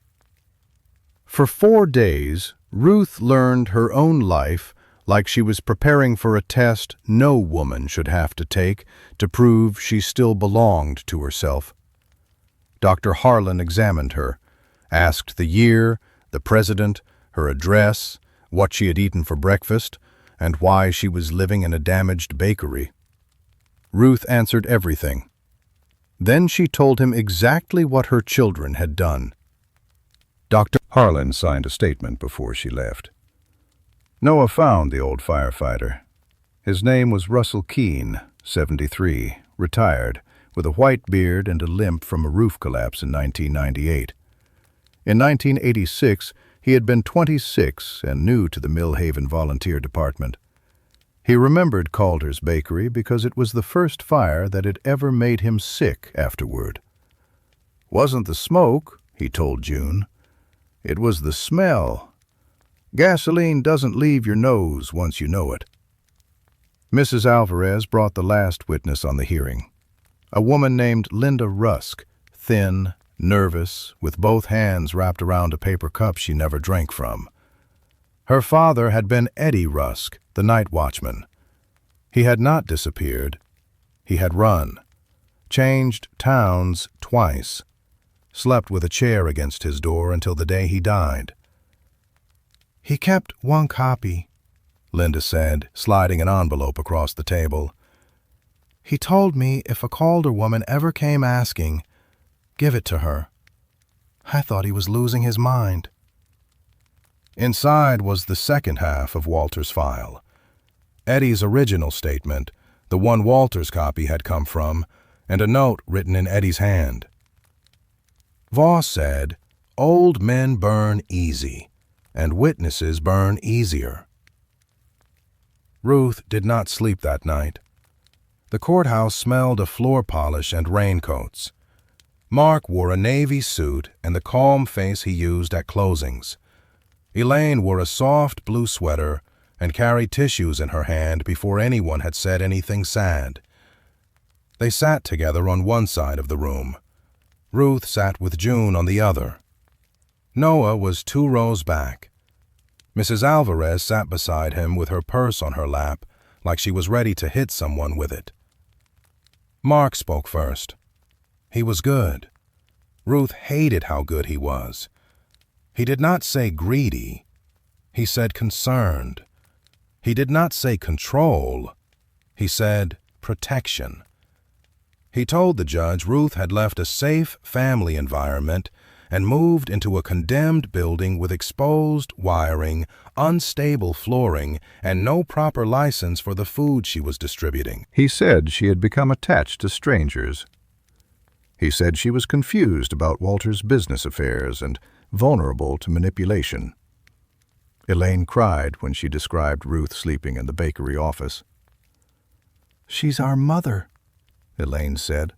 For 4 days, Ruth learned her own life like she was preparing for a test no woman should have to take to prove she still belonged to herself. Dr. Harlan examined her, asked the year, the president, her address, what she had eaten for breakfast, and why she was living in a damaged bakery. Ruth answered everything. Then she told him exactly what her children had done. Dr. Harlan signed a statement before she left. Noah found the old firefighter. His name was Russell Keene, 73, retired, with a white beard and a limp from a roof collapse in 1998. In 1986, he had been 26 and new to the Millhaven Volunteer Department. He remembered Calder's bakery because it was the first fire that had ever made him sick afterward. "Wasn't the smoke," he told June. "It was the smell. Gasoline doesn't leave your nose once you know it." Mrs. Alvarez brought the last witness on the hearing, a woman named Linda Rusk, thin, nervous, with both hands wrapped around a paper cup she never drank from. Her father had been Eddie Rusk, the night watchman. He had not disappeared. He had run, changed towns twice, slept with a chair against his door until the day he died. "He kept one copy," Linda said, sliding an envelope across the table. "He told me if a Calder woman ever came asking, give it to her. I thought he was losing his mind." Inside was the second half of Walter's file. Eddie's original statement, the one Walter's copy had come from, and a note written in Eddie's hand. Voss said, "Old men burn easy, and witnesses burn easier." Ruth did not sleep that night. The courthouse smelled of floor polish and raincoats. Mark wore a navy suit and the calm face he used at closings. Elaine wore a soft blue sweater and carried tissues in her hand before anyone had said anything sad. They sat together on one side of the room. Ruth sat with June on the other. Noah was 2 rows back. Mrs. Alvarez sat beside him with her purse on her lap, like she was ready to hit someone with it. Mark spoke first. He was good. Ruth hated how good he was. He did not say greedy. He said concerned. He did not say control. He said protection. He told the judge Ruth had left a safe family environment and moved into a condemned building with exposed wiring, unstable flooring, and no proper license for the food she was distributing. He said she had become attached to strangers. He said she was confused about Walter's business affairs and vulnerable to manipulation. Elaine cried when she described Ruth sleeping in the bakery office. "She's our mother," Elaine said.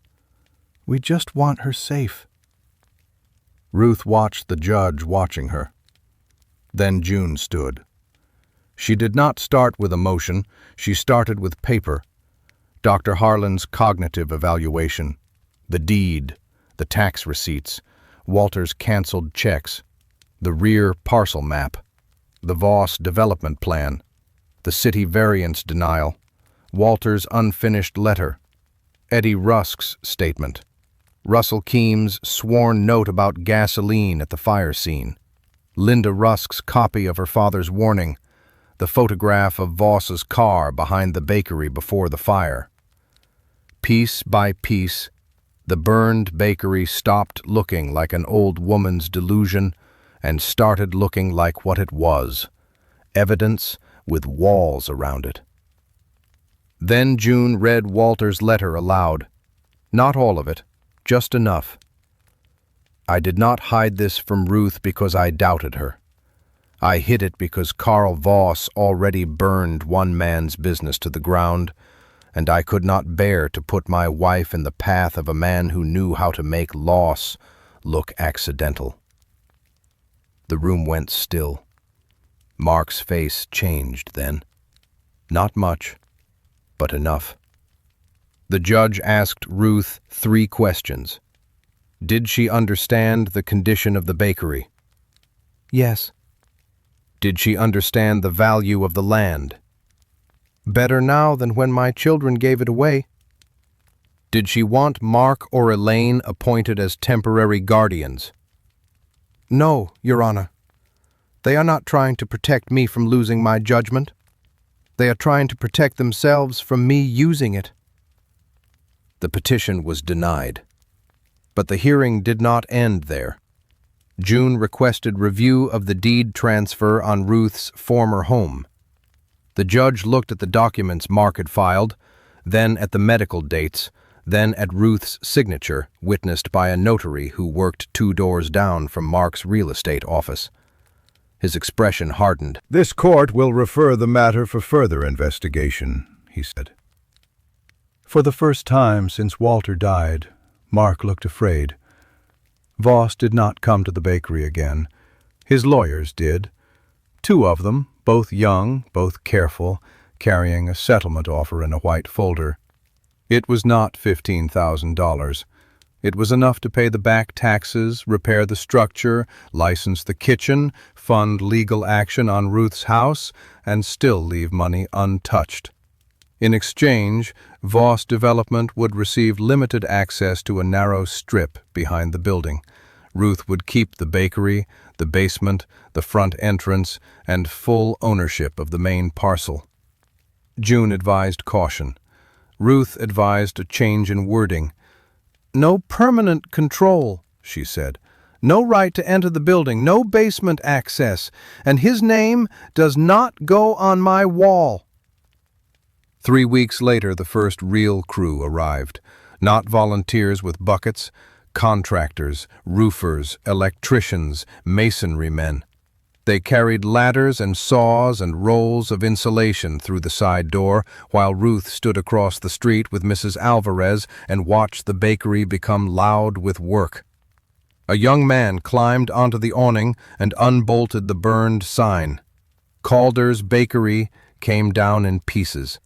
"We just want her safe." Ruth watched the judge watching her. Then June stood. She did not start with emotion, she started with paper. Dr. Harlan's cognitive evaluation, the deed, the tax receipts, Walter's canceled checks, the rear parcel map, the Voss development plan, the city variance denial, Walter's unfinished letter, Eddie Rusk's statement, Russell Keene's sworn note about gasoline at the fire scene, Linda Rusk's copy of her father's warning, the photograph of Voss's car behind the bakery before the fire. Piece by piece, the burned bakery stopped looking like an old woman's delusion and started looking like what it was, evidence with walls around it. Then June read Walter's letter aloud. Not all of it, just enough. "I did not hide this from Ruth because I doubted her. I hid it because Carl Voss already burned one man's business to the ground, and I could not bear to put my wife in the path of a man who knew how to make loss look accidental." The room went still. Mark's face changed then. Not much, but enough. The judge asked Ruth 3 questions. Did she understand the condition of the bakery? Yes. Did she understand the value of the land? Better now than when my children gave it away. Did she want Mark or Elaine appointed as temporary guardians? No, Your Honor. They are not trying to protect me from losing my judgment. They are trying to protect themselves from me using it. The petition was denied. But the hearing did not end there. June requested review of the deed transfer on Ruth's former home. The judge looked at the documents Mark had filed, then at the medical dates, then at Ruth's signature, witnessed by a notary who worked 2 doors down from Mark's real estate office. His expression hardened. "This court will refer the matter for further investigation," he said. For the first time since Walter died, Mark looked afraid. Voss did not come to the bakery again. His lawyers did. 2 of them, both young, both careful, carrying a settlement offer in a white folder. It was not $15,000. It was enough to pay the back taxes, repair the structure, license the kitchen, fund legal action on Ruth's house, and still leave money untouched. In exchange, Voss Development would receive limited access to a narrow strip behind the building. Ruth would keep the bakery, the basement, the front entrance, and full ownership of the main parcel. June advised caution. Ruth advised a change in wording. "No permanent control," she said. "No right to enter the building, no basement access, and his name does not go on my wall." 3 weeks later, the first real crew arrived. Not volunteers with buckets, contractors, roofers, electricians, masonry men. They carried ladders and saws and rolls of insulation through the side door, while Ruth stood across the street with Mrs. Alvarez and watched the bakery become loud with work. A young man climbed onto the awning and unbolted the burned sign. Calder's Bakery came down in pieces.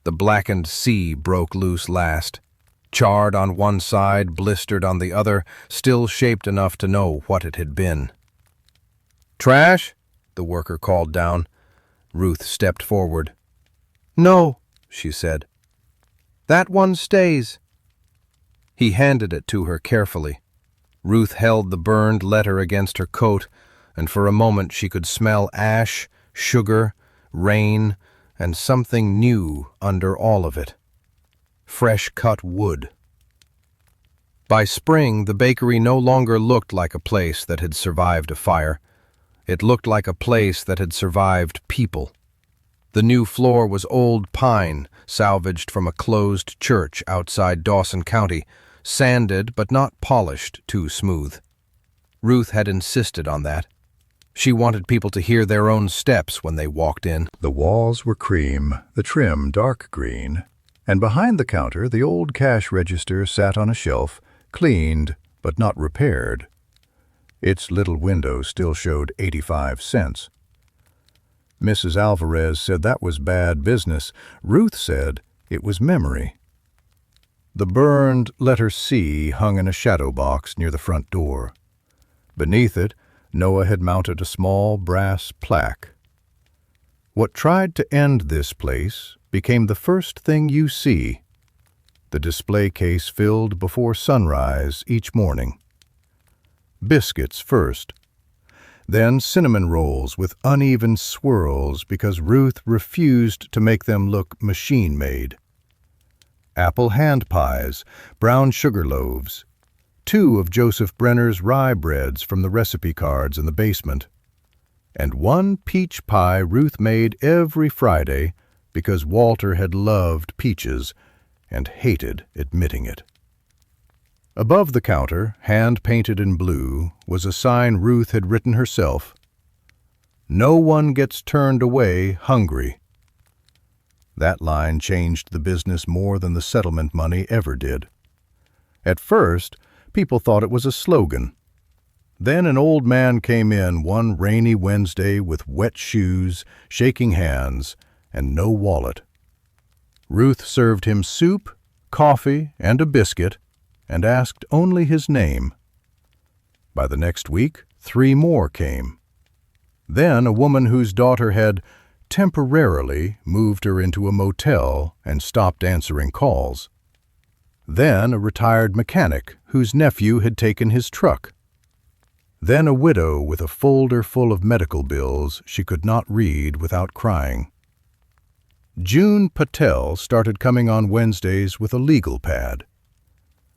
The blackened C broke loose last. Charred on one side, blistered on the other, still shaped enough to know what it had been. "Trash?" the worker called down. Ruth stepped forward. "No," she said. "That one stays." He handed it to her carefully. Ruth held the burned letter against her coat, and for a moment she could smell ash, sugar, rain, and something new under all of it. Fresh-cut wood. By spring, the bakery no longer looked like a place that had survived a fire. It looked like a place that had survived people. The new floor was old pine, salvaged from a closed church outside Dawson County, sanded but not polished too smooth. Ruth had insisted on that. She wanted people to hear their own steps when they walked in. The walls were cream, the trim dark green, and behind the counter the old cash register sat on a shelf, cleaned but not repaired. Its little window still showed 85 cents. Mrs. Alvarez said that was bad business. Ruth said it was memory. The burned letter C hung in a shadow box near the front door. Beneath it, Noah had mounted a small brass plaque. What tried to end this place became the first thing you see. The display case filled before sunrise each morning. Biscuits first, then cinnamon rolls with uneven swirls because Ruth refused to make them look machine-made. Apple hand pies, brown sugar loaves, 2 of Joseph Brenner's rye breads from the recipe cards in the basement, and 1 peach pie Ruth made every Friday because Walter had loved peaches and hated admitting it. Above the counter, hand-painted in blue, was a sign Ruth had written herself. "No one gets turned away hungry." That line changed the business more than the settlement money ever did. At first, people thought it was a slogan. Then an old man came in one rainy Wednesday with wet shoes, shaking hands, and no wallet. Ruth served him soup, coffee, and a biscuit, and asked only his name. By the next week, 3 more came. Then a woman whose daughter had temporarily moved her into a motel and stopped answering calls. Then a retired mechanic whose nephew had taken his truck. Then a widow with a folder full of medical bills she could not read without crying. June Patel started coming on Wednesdays with a legal pad.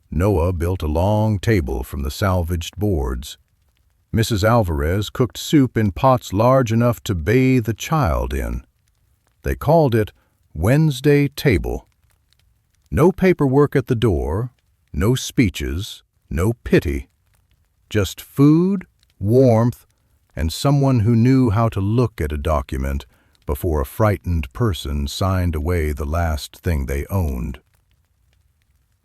Noah built a long table from the salvaged boards. Mrs. Alvarez cooked soup in pots large enough to bathe a child in. They called it Wednesday table. No paperwork at the door, no speeches, no pity. Just food, warmth, and someone who knew how to look at a document before a frightened person signed away the last thing they owned.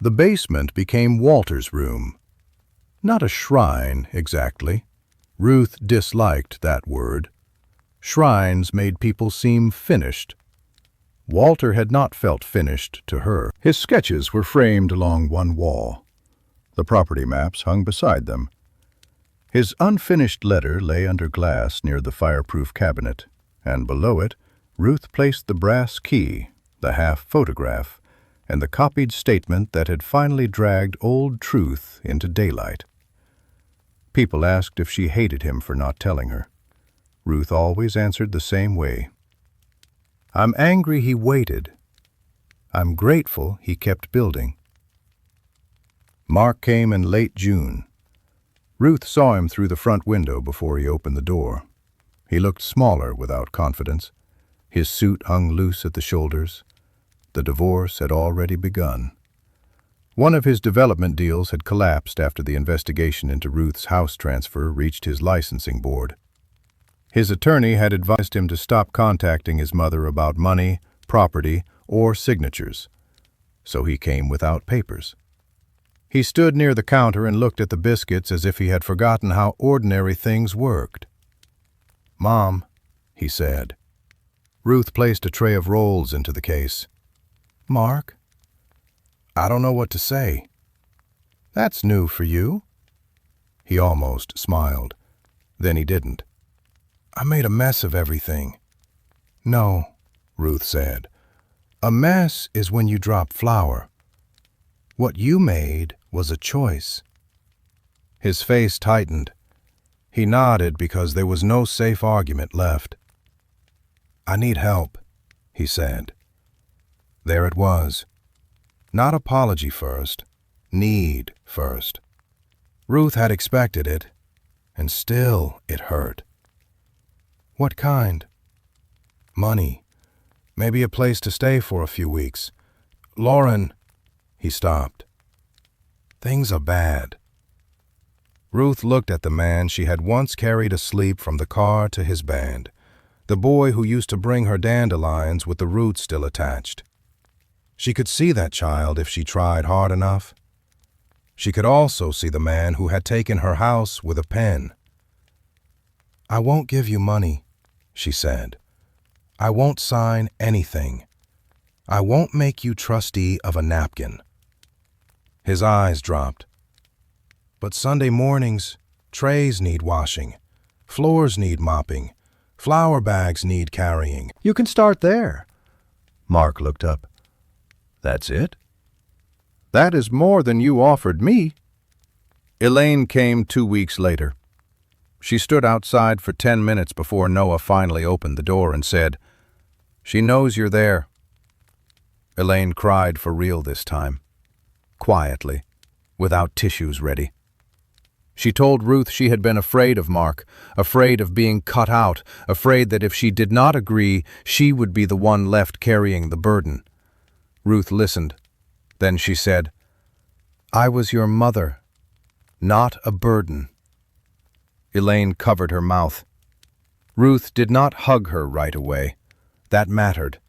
The basement became Walter's room. Not a shrine, exactly. Ruth disliked that word. Shrines made people seem finished. Walter had not felt finished to her. His sketches were framed along one wall. The property maps hung beside them. His unfinished letter lay under glass near the fireproof cabinet, and below it, Ruth placed the brass key, the half-photograph, and the copied statement that had finally dragged old truth into daylight. People asked if she hated him for not telling her. Ruth always answered the same way. I'm angry he waited. I'm grateful he kept building. Mark came in late June. Ruth saw him through the front window before he opened the door. He looked smaller without confidence. His suit hung loose at the shoulders. The divorce had already begun. One of his development deals had collapsed after the investigation into Ruth's house transfer reached his licensing board. His attorney had advised him to stop contacting his mother about money, property, or signatures, so he came without papers. He stood near the counter and looked at the biscuits as if he had forgotten how ordinary things worked. "Mom," he said. Ruth placed a tray of rolls into the case. "Mark?" "I don't know what to say." "That's new for you." He almost smiled. Then he didn't. "I made a mess of everything." "No," Ruth said. "A mess is when you drop flour. What you made was a choice." His face tightened. He nodded because there was no safe argument left. "I need help," he said. There it was. Not apology first, need first. Ruth had expected it, and still it hurt. "What kind?" "Money. Maybe a place to stay for a few weeks. Lauren—" He stopped. "Things are bad." Ruth looked at the man she had once carried asleep from the car to his band, the boy who used to bring her dandelions with the roots still attached. She could see that child if she tried hard enough. She could also see the man who had taken her house with a pen. "I won't give you money," she said. "I won't sign anything. I won't make you trustee of a napkin." His eyes dropped. "But Sunday mornings, trays need washing, floors need mopping, flour bags need carrying." "You can start there." Mark looked up. "That's it?" "That is more than you offered me." Elaine came 2 weeks later. She stood outside for 10 minutes before Noah finally opened the door and said, "She knows you're there." Elaine cried for real this time, quietly, without tissues ready. She told Ruth she had been afraid of Mark, afraid of being cut out, afraid that if she did not agree, she would be the one left carrying the burden. Ruth listened. Then she said, "I was your mother, not a burden." Elaine covered her mouth. Ruth did not hug her right away. That mattered.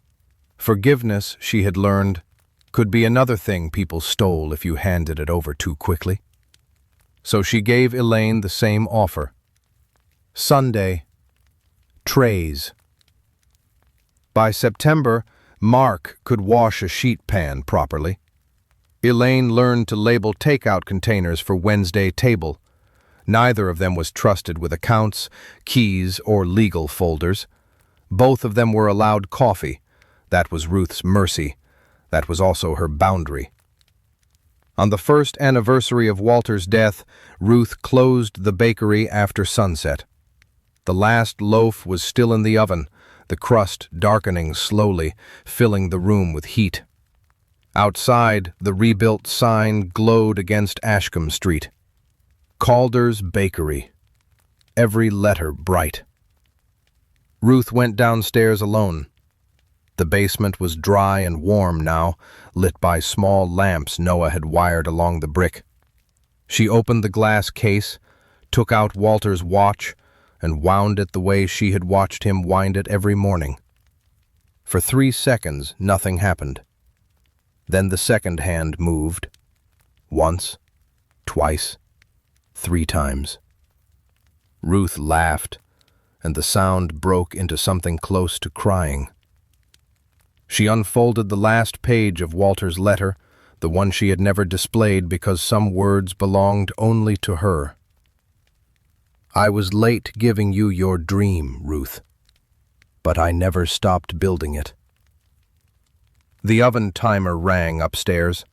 Forgiveness, she had learned, could be another thing people stole if you handed it over too quickly. So she gave Elaine the same offer. Sunday, trays. By September, Mark could wash a sheet pan properly. Elaine learned to label takeout containers for Wednesday table. Neither of them was trusted with accounts, keys, or legal folders. Both of them were allowed coffee. That was Ruth's mercy. That was also her boundary. On the first anniversary of Walter's death, Ruth closed the bakery after sunset. The last loaf was still in the oven, the crust darkening slowly, filling the room with heat. Outside, the rebuilt sign glowed against Ashcombe Street. Calder's Bakery. every letter bright. Ruth went downstairs alone. The basement was dry and warm now, lit by small lamps Noah had wired along the brick. She opened the glass case, took out Walter's watch, and wound it the way she had watched him wind it every morning. For 3 seconds, nothing happened. Then the second hand moved. Once, twice, 3 times. Ruth laughed, and the sound broke into something close to crying. She unfolded the last page of Walter's letter, the one she had never displayed because some words belonged only to her. I was late giving you your dream, Ruth, but I never stopped building it. The oven timer rang upstairs.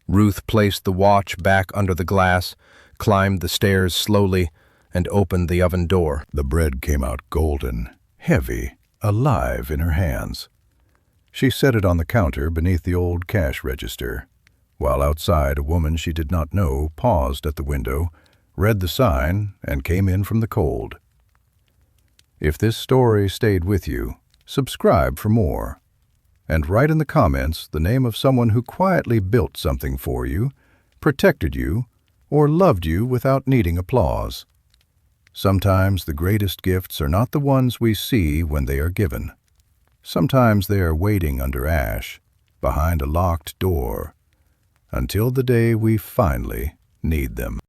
Ruth placed the watch back under the glass, climbed the stairs slowly, and opened the oven door. The bread came out golden, heavy, alive in her hands. She set it on the counter beneath the old cash register, while outside a woman she did not know paused at the window, read the sign, and came in from the cold. If this story stayed with you, subscribe for more, and write in the comments the name of someone who quietly built something for you, protected you, or loved you without needing applause. Sometimes the greatest gifts are not the ones we see when they are given. Sometimes they are waiting under ash, behind a locked door, until the day we finally need them.